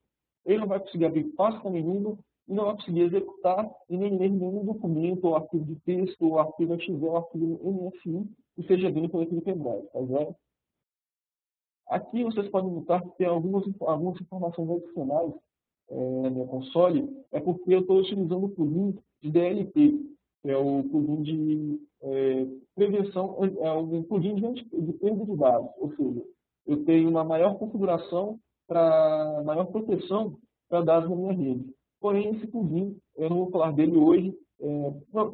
ele não vai conseguir abrir pasta nenhuma e não vai conseguir executar e nem ler nenhum documento, ou arquivo de texto, ou arquivo .exe, ou arquivo NFI, que seja dentro daquele pendrive. Tá vendo? Aqui vocês podem notar que tem algumas informações adicionais na minha console, porque eu estou utilizando o plugin de DLP, que é o plugin de prevenção, um plugin de perda de dados, ou seja, eu tenho uma maior configuração para maior proteção para dados na minha rede. Porém, esse plugin, eu não vou falar dele hoje,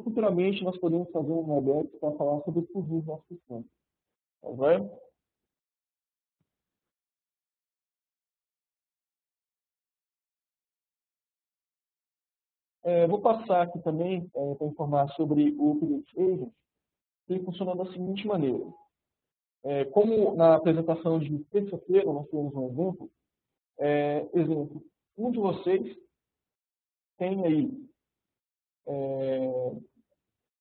futuramente nós podemos fazer um webex para falar sobre os plugins do nosso sistema. Tá vendo? Vou passar aqui também para informar sobre o Update Agent, que ele funciona da seguinte maneira. Como na apresentação de terça-feira nós temos um exemplo, um de vocês tem aí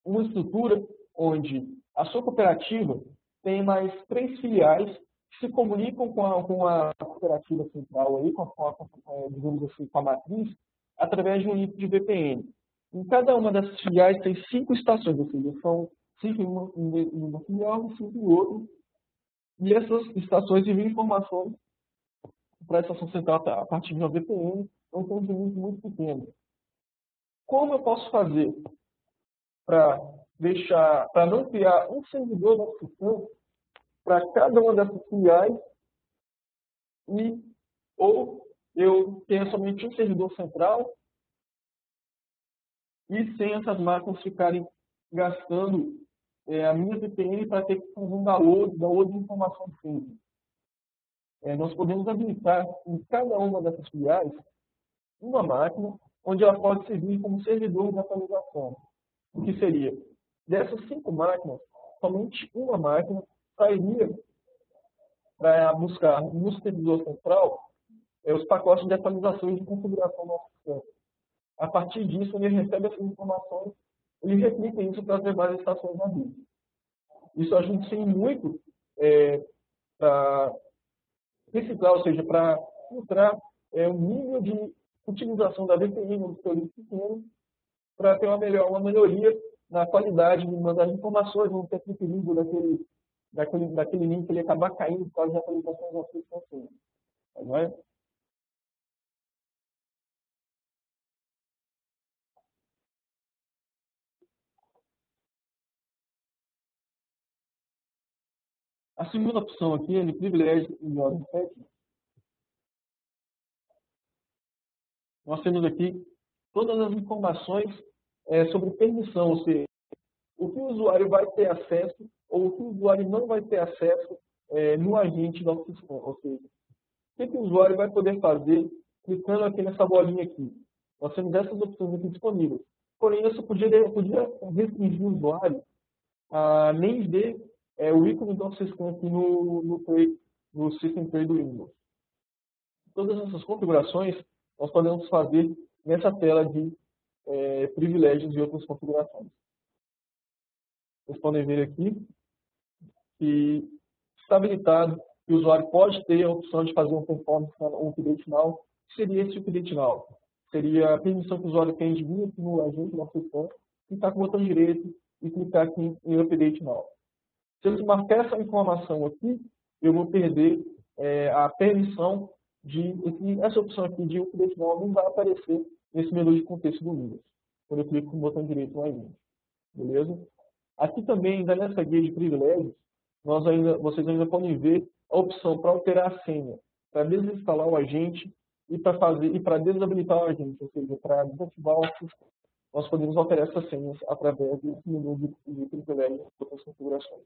uma estrutura onde a sua cooperativa tem mais 3 filiais que se comunicam com a cooperativa central, aí, digamos assim, com a matriz, através de um link de VPN. Em cada uma dessas filiais tem 5 estações, ou seja, são 5 em uma filial e 5 em outra. E essas estações enviam informações para a estação central a partir de uma VPN, então tem um link muito pequeno. Como eu posso fazer para não criar um servidor da sistema para cada uma dessas filiais ou eu tenha somente um servidor central e sem essas máquinas ficarem gastando a minha VPN para ter que fazer um download de informação simples. Nós podemos habilitar em cada uma dessas filiais uma máquina onde ela pode servir como servidor de atualização. O que seria? Dessas 5 máquinas, somente uma máquina sairia para buscar no servidor central os pacotes de atualização e de configuração do nosso sistema. A partir disso, ele recebe essas informações e replica isso para as demais estações da rede. Isso ajuda sim muito para reciclar, ou seja, para filtrar o nível de utilização da VPN no seu link pequeno, para ter uma melhoria na qualidade de mandar informações, não ter perigo daquele link ele acabar caindo por causa de atualizações da aplicação. Agora, a segunda opção aqui é de privilégio em ordem setting. Nós temos aqui todas as informações sobre permissão, ou seja, o que o usuário vai ter acesso ou o que o usuário não vai ter acesso no agente do sistema. Ou seja, o que o usuário vai poder fazer clicando aqui nessa bolinha aqui. Nós temos essas opções aqui disponíveis. Porém, isso podia restringir o usuário a nem ver o ícone do sistema aqui no System Tray do Windows. Todas essas configurações nós podemos fazer nessa tela de privilégios e outras configurações. Vocês podem ver aqui que está habilitado que o usuário pode ter a opção de fazer um performance, um update now. O que seria esse update now? Seria a permissão que o usuário tem de vir aqui no agente do sistema, clicar com o botão direito e clicar aqui em update now. Se eu marcar essa informação aqui, eu vou perder a permissão de essa opção aqui de update now não vai aparecer nesse menu de contexto do Windows, quando eu clico com o botão direito no agente. Beleza? Aqui também, ainda nessa guia de privilégios, vocês ainda podem ver a opção para alterar a senha, para desinstalar o agente e para desabilitar o agente, ou seja, para desativar o sistema. Nós podemos alterar essas senhas através desse menu de privilégios e outras configurações.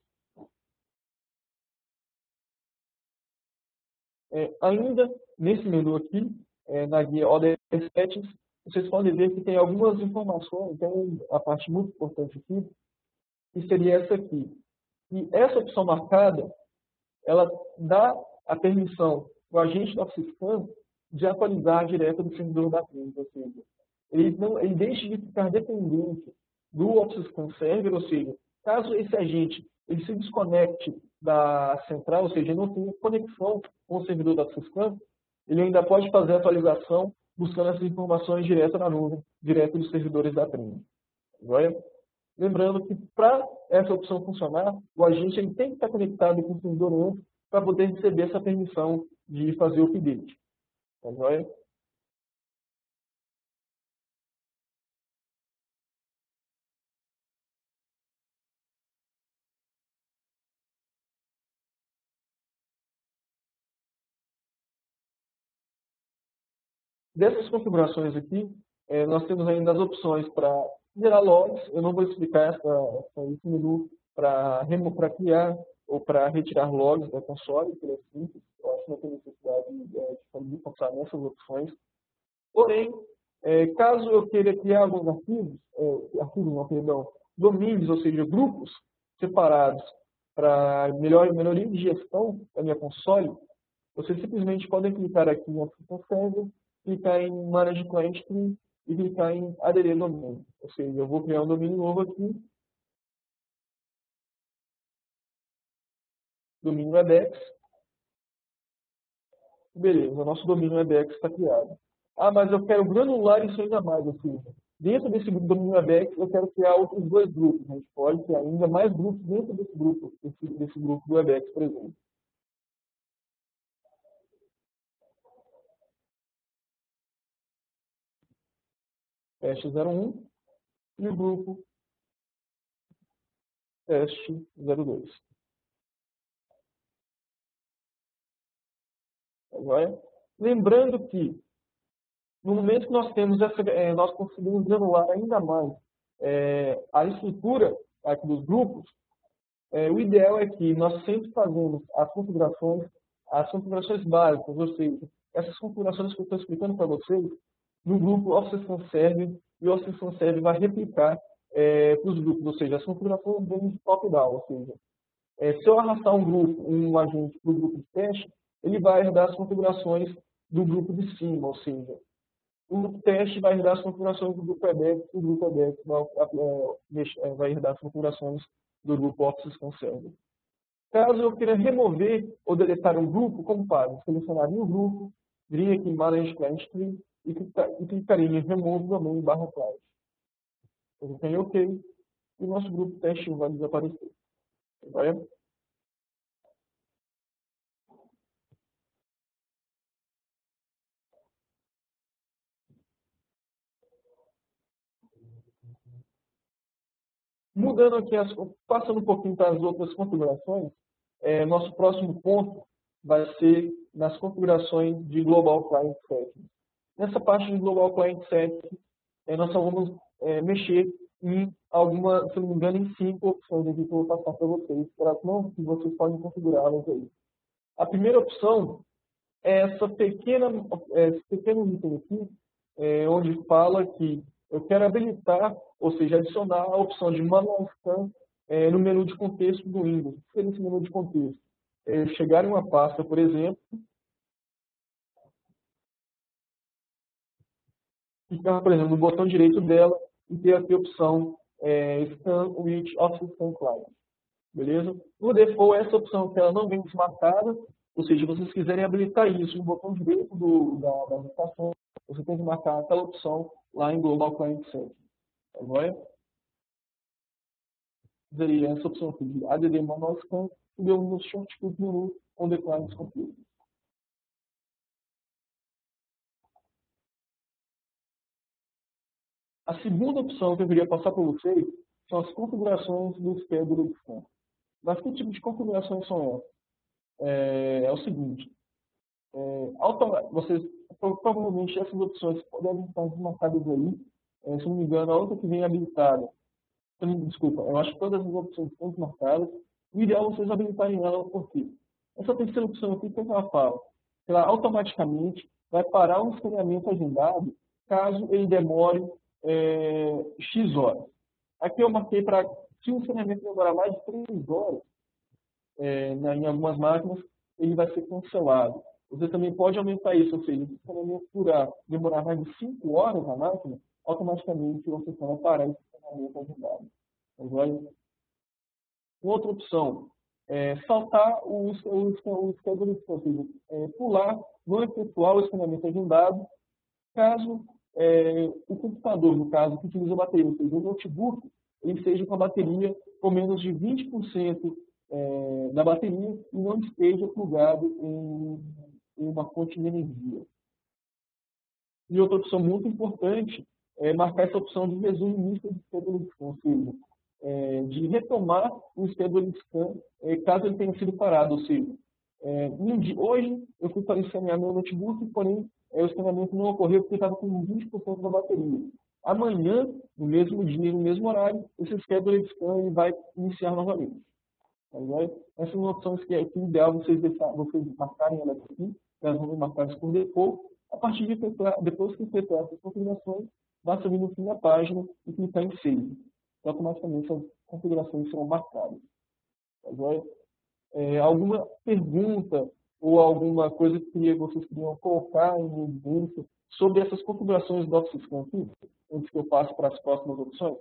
Ainda nesse menu aqui, na guia Other Settings, vocês podem ver que tem algumas informações, tem a parte muito importante aqui, que seria essa aqui. E essa opção marcada, ela dá a permissão para o agente do Office Scan de atualizar direto do servidor da frente, ou seja, ele deixa de ficar dependente do Office Scan Server, ou seja, caso esse agente ele se desconecte da central, ou seja, não tenha conexão com o servidor da Office Scan, ele ainda pode fazer a atualização buscando essas informações direto na nuvem, direto dos servidores da Trend. Lembrando que para essa opção funcionar, o agente ele tem que estar conectado com o servidor antes para poder receber essa permissão de fazer o update. Tá joia? Dessas configurações aqui, nós temos ainda as opções para gerar logs. Eu não vou explicar esse menu para criar ou para retirar logs da console, que é simples. Eu acho que não tem necessidade de passar nessas opções. Porém, caso eu queira criar alguns domínios, ou seja, grupos separados para melhoria de gestão da minha console, vocês simplesmente podem clicar aqui em Application Server, clicar em Manage Client Tree e clicar em aderir domínio. Ou seja, eu vou criar um domínio novo aqui, domínio Webex. Beleza, o nosso domínio Webex está criado. Mas eu quero granular isso ainda mais, ou seja, dentro desse domínio Webex eu quero criar outros dois grupos. A gente pode criar ainda mais grupos dentro desse grupo do Webex, por exemplo. Teste 01 e o grupo teste 02. Agora, lembrando que no momento que nós temos nós conseguimos granular ainda mais a estrutura aqui dos grupos, o ideal é que nós sempre fazemos as configurações básicas, ou seja, essas configurações que eu estou explicando para vocês, no grupo Office Scan Server, e o Office Scan Server vai replicar para os grupos, ou seja, as configurações vêm de top-down, ou seja, se eu arrastar um agente para o grupo de teste, ele vai herdar as configurações do grupo de cima, ou seja, o grupo teste vai herdar as configurações do grupo Webex, e o grupo Webex vai herdar as configurações do grupo Office Scan Server. Caso eu queira remover ou deletar um grupo, como faz? Selecionaria o grupo, viria aqui em Manage Client Tree e clicaria em Remove Domain /Client. Eu cliquei em OK e o nosso grupo teste 1 vai desaparecer. Vai? Mudando aqui, passando um pouquinho para as outras configurações, nosso próximo ponto vai ser nas configurações de Global Client Settings. Nessa parte de Global Client Settings, nós só vamos mexer em alguma, se não me engano, em 5 opções aqui que eu vou passar para vocês, para que vocês podem configurá-las aí. A primeira opção é esse pequeno item aqui, onde fala que eu quero habilitar, ou seja, adicionar a opção de Manual Scan no menu de contexto do Windows. O que seria esse menu de contexto? Chegar em uma pasta, por exemplo, clicar, por exemplo, no botão direito dela e ter aqui a opção Scan with Office Scan Client. Beleza? No default, essa opção que ela não vem desmarcada, ou seja, se vocês quiserem habilitar isso no botão direito da aplicação, você tem que marcar aquela opção lá em Global Client Settings. Agora, seria essa opção aqui de ADD Manual Scan e deu no shortcut menu on the client computer. A segunda opção que eu queria passar para vocês são as configurações do Schedule Scan. Mas que tipo de configurações são essas? É o seguinte, vocês, provavelmente essas opções devem estar desmarcadas aí, se não me engano, a outra que vem habilitada, desculpa, eu acho que todas as opções estão desmarcadas, o ideal é vocês habilitarem ela por quê? Essa terceira opção aqui, o que ela fala? Ela automaticamente vai parar um escaneamento agendado caso ele demore X horas. Aqui eu marquei para, se o escaneamento demorar mais de 3 horas, em algumas máquinas, ele vai ser cancelado. Você também pode aumentar isso, ou seja, se o escaneamento demorar mais de 5 horas na máquina, automaticamente você vai parar esse escaneamento agendado. Outra opção é saltar o schedule, ou seja, pular, não efetuar o escaneamento agendado, caso o computador, no caso, que utiliza a bateria, ou seja, o notebook, ele seja com a bateria com menos de 20% da bateria e não esteja plugado em uma fonte de energia. E outra opção muito importante é marcar essa opção de resumo lista de schedule scan, ou seja, de retomar o schedule scan caso ele tenha sido parado, ou seja, hoje eu fui para escanear meu notebook, porém o escaneamento não ocorreu porque estava com 20% da bateria. Amanhã, no mesmo dia, no mesmo horário, esse schedule scan vai iniciar novamente. Essas são opções que é ideal vocês marcarem elas aqui, elas vão ser marcadas por default. A partir de depois que efetuar essas configurações, basta vir no fim da página e clicar em Save. Automaticamente as configurações serão marcadas. Alguma pergunta ou alguma coisa que vocês queriam colocar em evidência sobre essas configurações do Office Scan aqui, antes que eu passe para as próximas opções?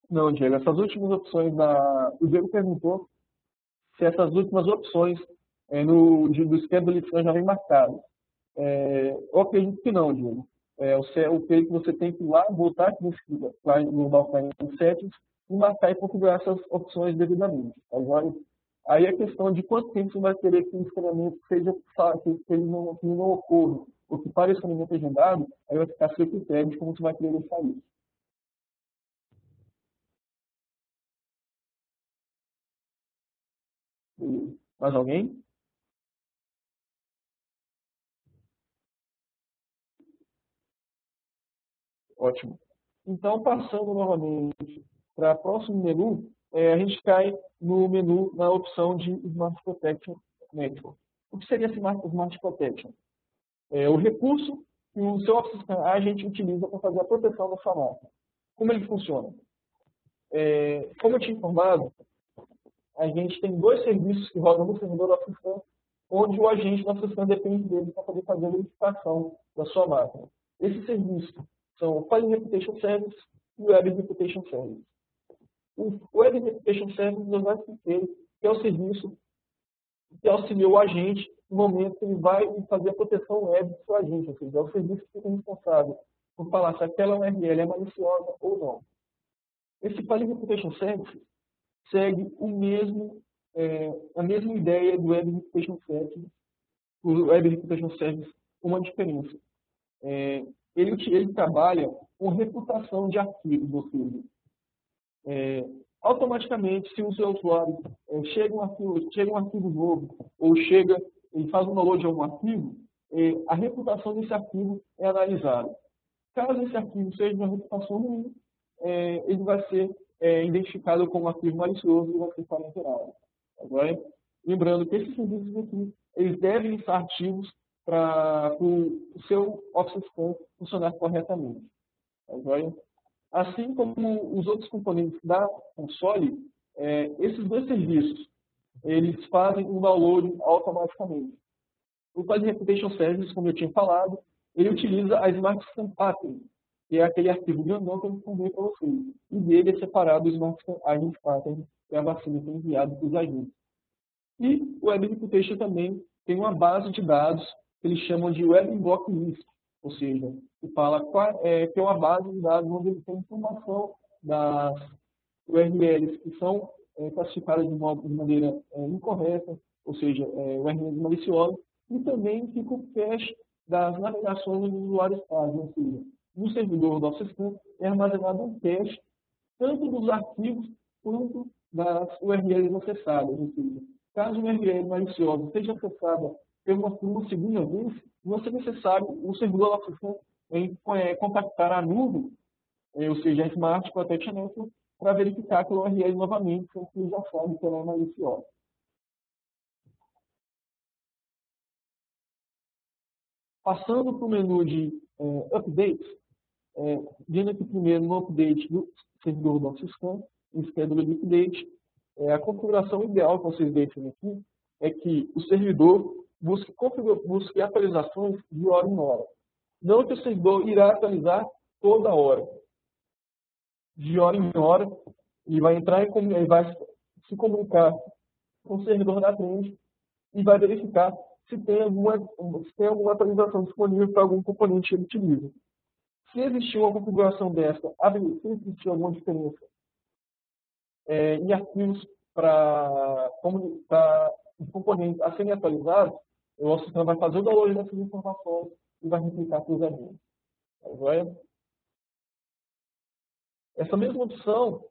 Não, Diego, essas últimas opções o Diego perguntou se essas últimas opções do Schedule Scan já vem marcadas. Eu acredito que não, Diego. Eu creio que você tem que ir lá, voltar aqui no Global Client Settings e marcar e configurar essas opções devidamente. Agora, aí a questão de quanto tempo você vai querer que o escaneamento que ele não ocorra, ou que para o escaneamento agendado, aí vai ficar a seu critério de como você vai querer deixar isso. Beleza. Mais alguém? Ótimo. Então, passando novamente para o próximo menu, a gente cai no menu, na opção de Smart Protection Network. O que seria esse Smart Protection? O recurso que o seu Office Scan Agent utiliza para fazer a proteção da sua máquina. Como ele funciona? Como eu tinha informado, a gente tem 2 serviços que rodam no servidor do Office Scan, onde o agente do Office Scan depende dele para poder fazer a verificação da sua máquina. Esse serviço são o File Reputation Service e o Web Reputation Service. O Web Reputation Service nós vamos ter, que é o serviço que auxilia o agente no momento que ele vai fazer a proteção web do seu agente, ou seja, é o serviço que fica responsável por falar se aquela URL é maliciosa ou não. Esse File Reputation Service segue a mesma ideia do Web Reputation Service, o Web Reputation Service com uma diferença. Ele trabalha com reputação de arquivos, ou seja, automaticamente, se o seu usuário chega um arquivo novo, ou ele faz um download de algum arquivo, a reputação desse arquivo é analisada. Caso esse arquivo seja de uma reputação ruim, ele vai ser identificado como um arquivo malicioso e vai ser parenterado. Agora, lembrando que esses serviços aqui, eles devem estar ativos para o seu Office Scan funcionar corretamente. Agora, assim como os outros componentes da console, esses dois serviços, eles fazem um download automaticamente. O File Reputation Service, como eu tinha falado, ele utiliza a Smart Scan Pattern, que é aquele arquivo grandão que eu ensinei para vocês. E dele é separado o Smart Scan Agent Pattern, que é a vacina que é enviada para os agentes. E o Web Reputation também tem uma base de dados que eles chamam de Web Block List, ou seja, que é uma base de dados onde ele tem informação das URLs que são classificadas de maneira incorreta, ou seja, URLs maliciosas, e também fica o cache das navegações onde os usuários fazem, ou seja, no servidor do Office Scan é armazenado um cache tanto dos arquivos quanto das URLs acessadas, ou seja, caso uma URL maliciosa seja acessada por uma segunda vez, não é necessário o servidor do Office Scan contactar a nuvem, ou seja, a Smart Protection Network, para verificar aquela URL novamente, porque ele já sabe que ela é maliciosa. Passando para o menu de Updates, vindo aqui primeiro no Update do servidor do Office Scan, em Schedule Update, a configuração ideal que vocês deixam aqui é que o servidor busque atualizações de hora em hora. Não que o servidor irá atualizar toda hora. De hora em hora, ele vai ele vai se comunicar com o servidor da frente e vai verificar se tem alguma atualização disponível para algum componente que ele utiliza. Se existir uma configuração dessa, se existir alguma diferença em arquivos para os componentes a serem atualizados, o nosso sistema vai fazer o download dessas informações e vai replicar para os agentes. Agora, essa mesma opção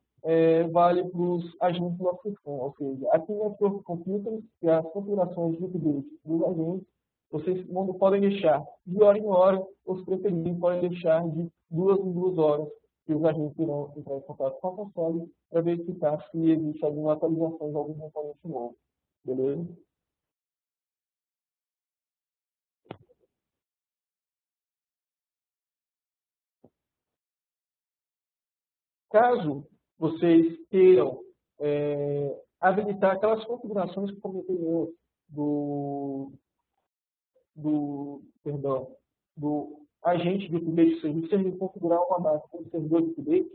vale para os agentes do Office Scan, ou seja, aqui no Network Computers, que é as configurações de update dos agentes, vocês podem deixar de hora em hora, ou se preferirem, podem deixar de 2 em 2 horas, que os agentes irão entrar em contato com a console para verificar se existe alguma atualização de algum componente novo. Beleza? Caso vocês queiram habilitar aquelas configurações que eu comentei antes do agente de update serviço, se ele configurar uma máquina como servidor de update,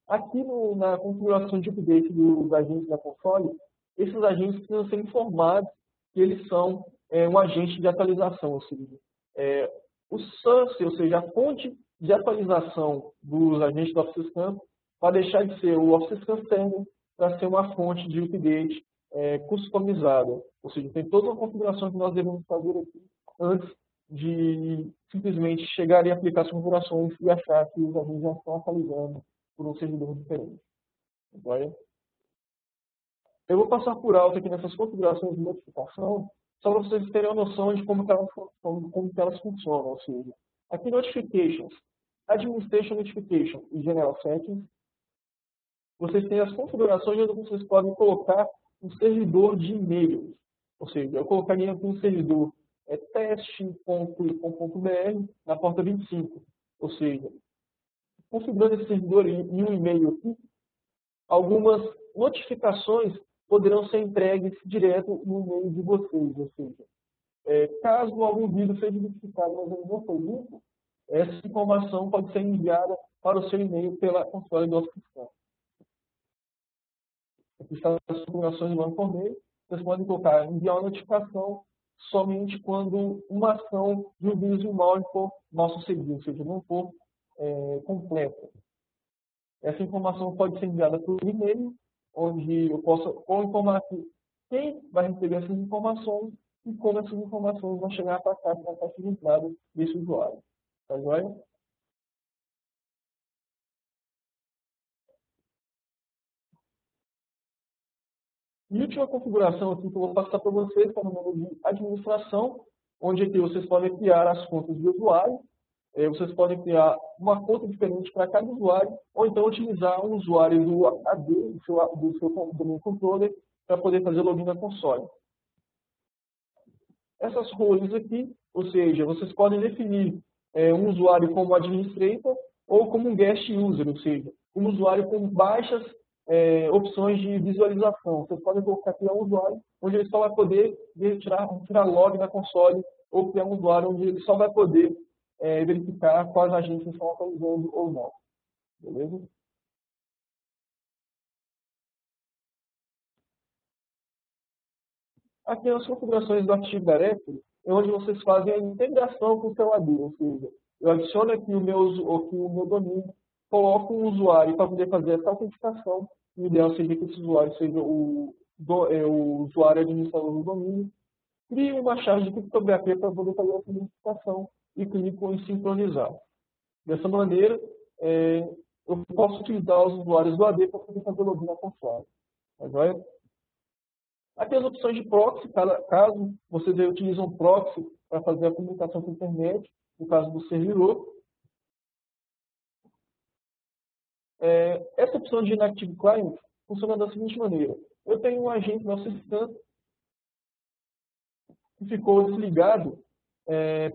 aqui na configuração de update dos agentes da console, esses agentes precisam ser informados que eles são um agente de atualização, ou seja, o source, ou seja, a fonte de atualização dos agentes do Office Scan, vai deixar de ser o Office Scan Server para ser uma fonte de update customizada. Ou seja, tem toda uma configuração que nós devemos fazer aqui antes de simplesmente chegar e aplicar as configurações e achar que os agentes já estão atualizando por um servidor diferente. Vai? Eu vou passar por alto aqui nessas configurações de notificação, só para vocês terem uma noção de como elas funcionam. Ou seja, aqui Notifications, Administration Notification e General Settings, vocês têm as configurações onde vocês podem colocar um servidor de e-mails. Ou seja, eu colocaria aqui um servidor teste.com.br na porta 25. Ou seja, configurando esse servidor em um e-mail aqui, algumas notificações poderão ser entregues direto no e-mail de vocês. Ou seja, caso algum vírus seja identificado, mas ele não foi limpo, essa informação pode ser enviada para o seu e-mail pela console do Office System. Aqui estão as configurações do banco por e-mail. Vocês podem colocar enviar uma notificação somente quando uma ação de um vírus de um malware for mal sucedida, ou seja, não for completa. Essa informação pode ser enviada por e-mail, onde eu posso informar quem vai receber essas informações e como essas informações vão chegar para cá, na caixa de entrada desse usuário. Tá joia? E a última configuração aqui que eu vou passar para vocês está no menu de administração, onde aqui vocês podem criar as contas de usuário. Vocês podem criar uma conta diferente para cada usuário, ou então utilizar um usuário do AD, do seu domain controller, para poder fazer login na console. Essas roles aqui, ou seja, vocês podem definir um usuário como administrator ou como um guest user, ou seja, um usuário com baixas opções de visualização. Vocês podem colocar aqui um usuário onde ele só vai poder tirar log na console, ou criar um usuário onde ele só vai poder verificar quais agentes estão atualizando ou não. Beleza? Aqui nas configurações do Active Directory é onde vocês fazem a integração com o seu AD, ou seja, eu adiciono aqui o meu domínio, coloco um usuário para poder fazer essa autenticação. O ideal seria que esse usuário seja o usuário administrador do domínio. Crio uma chave de criptografia para poder fazer essa identificação e clico em sincronizar. Dessa maneira, eu posso utilizar os usuários do AD para poder fazer login na console. Tá joia? Aqui as opções de proxy, caso vocês utilizam um proxy para fazer a comunicação com a internet, no caso do servidor. Essa opção de Inactive Client funciona da seguinte maneira. Eu tenho um agente no sistema que ficou desligado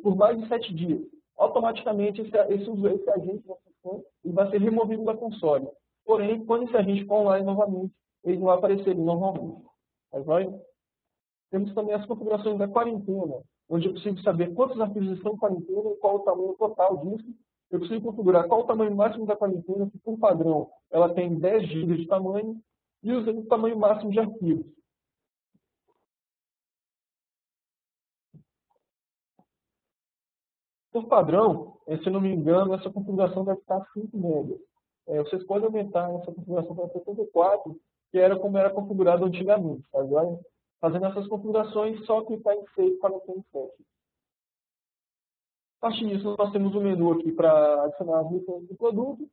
por mais de 7 dias. Automaticamente, esse agente no sistema vai ser removido da console. Porém, quando esse agente for online novamente, ele vai aparecer normalmente. Tá joia? Temos também as configurações da quarentena, onde eu consigo saber quantos arquivos estão em quarentena e qual o tamanho total disso. Eu consigo configurar qual o tamanho máximo da quarentena, que por padrão ela tem 10 GB de tamanho, e o tamanho máximo de arquivos. Por padrão, se não me engano, essa configuração deve estar 5 MB. Vocês podem aumentar essa configuração para 74, que era como era configurado antigamente. Tá? Agora, fazendo essas configurações, só clicar em Save para ter set. A partir disso, nós temos um menu aqui para adicionar as licenças do produto.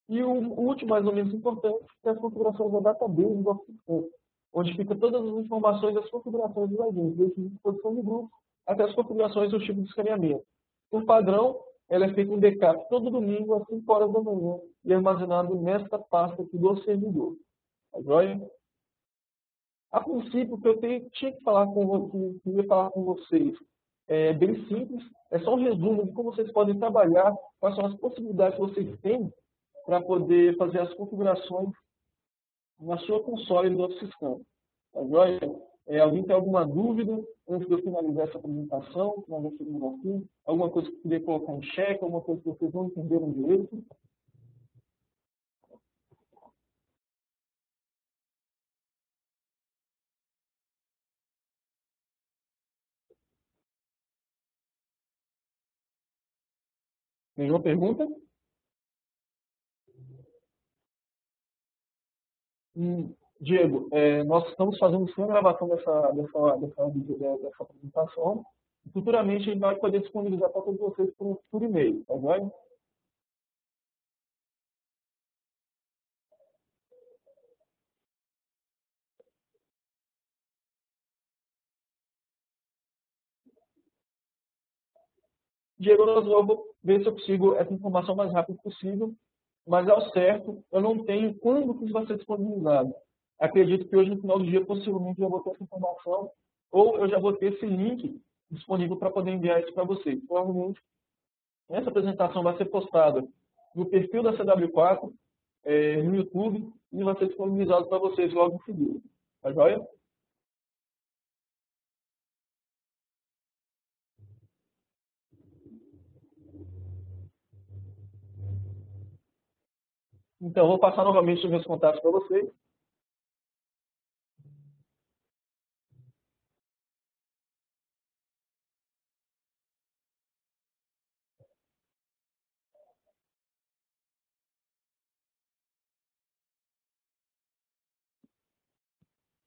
E o último, mais ou menos importante, é as configurações da database do Office System, onde fica todas as informações das configurações dos agentes, desde a disposição de grupos até as configurações do tipo de escaneamento. Por padrão, ela é feita um backup todo domingo às 5 horas da manhã e é armazenado nesta pasta aqui do servidor. Tá joia? A princípio, o que eu tinha que falar com vocês é bem simples, é só um resumo de como vocês podem trabalhar, quais são as possibilidades que vocês têm para poder fazer as configurações na sua console do Office System. Tá joia? Alguém tem alguma dúvida antes de eu finalizar essa apresentação? Nós já chegamos aqui. Alguma coisa que eu queria colocar em xeque? Alguma coisa que vocês não entenderam direito? Nenhuma pergunta? Diego, nós estamos fazendo sim a gravação dessa apresentação. Futuramente, a gente vai poder disponibilizar para todos vocês por e-mail, tá bom? Diego, eu vou ver se eu consigo essa informação o mais rápido possível, mas ao certo, eu não tenho quando que isso vai ser disponibilizado. Acredito que hoje, no final do dia, possivelmente, eu já vou ter essa informação, ou eu já vou ter esse link disponível para poder enviar isso para vocês. Provavelmente, essa apresentação vai ser postada no perfil da CW4, no YouTube, e vai ser disponibilizado para vocês logo em seguida. Tá joia? Então, eu vou passar novamente os meus contatos para vocês.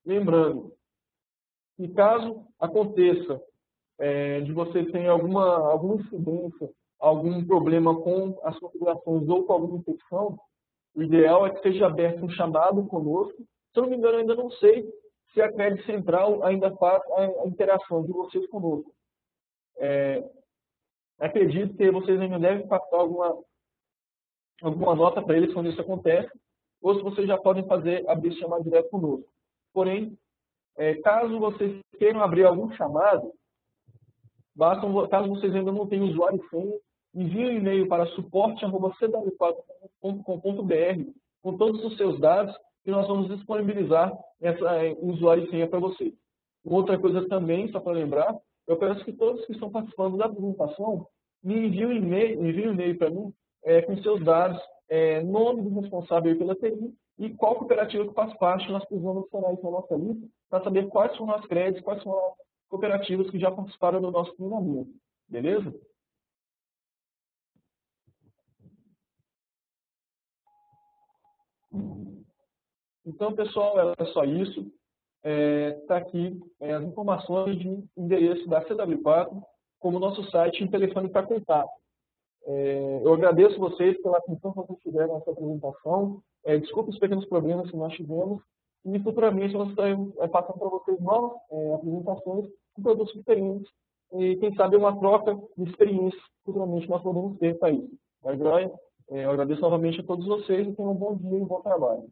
Lembrando que caso aconteça de você ter alguma incidência, algum problema com as configurações ou com alguma infecção, o ideal é que seja aberto um chamado conosco. Se eu não me engano, eu ainda não sei se a Crédito Central ainda faz a interação de vocês conosco. Acredito que vocês ainda devem passar alguma nota para eles quando isso acontece, ou se vocês já podem abrir esse chamado direto conosco. Porém, caso vocês queiram abrir algum chamado, caso vocês ainda não tenham usuário e senha, envie um e-mail para suporte@cw4.com.br com todos os seus dados e nós vamos disponibilizar essa usuário e senha para vocês. Outra coisa também, só para lembrar, eu peço que todos que estão participando da apresentação me enviem um e-mail para mim com seus dados, nome do responsável pela TI e qual cooperativa que faz parte. Nós precisamos adicionar isso na nossa lista para saber quais são as créditos, quais são as cooperativas que já participaram do nosso treinamento. Beleza? Então, pessoal, é só isso. Está aqui as informações de endereço da CW4, como nosso site e telefone para contato. Eu agradeço vocês pela atenção que vocês tiveram nessa apresentação. Desculpe os pequenos problemas que nós tivemos. E futuramente nós estaremos passando para vocês novas apresentações com produtos diferentes. E quem sabe uma troca de experiências futuramente nós podemos ter para isso. Mas, eu agradeço novamente a todos vocês e tenham um bom dia e um bom trabalho.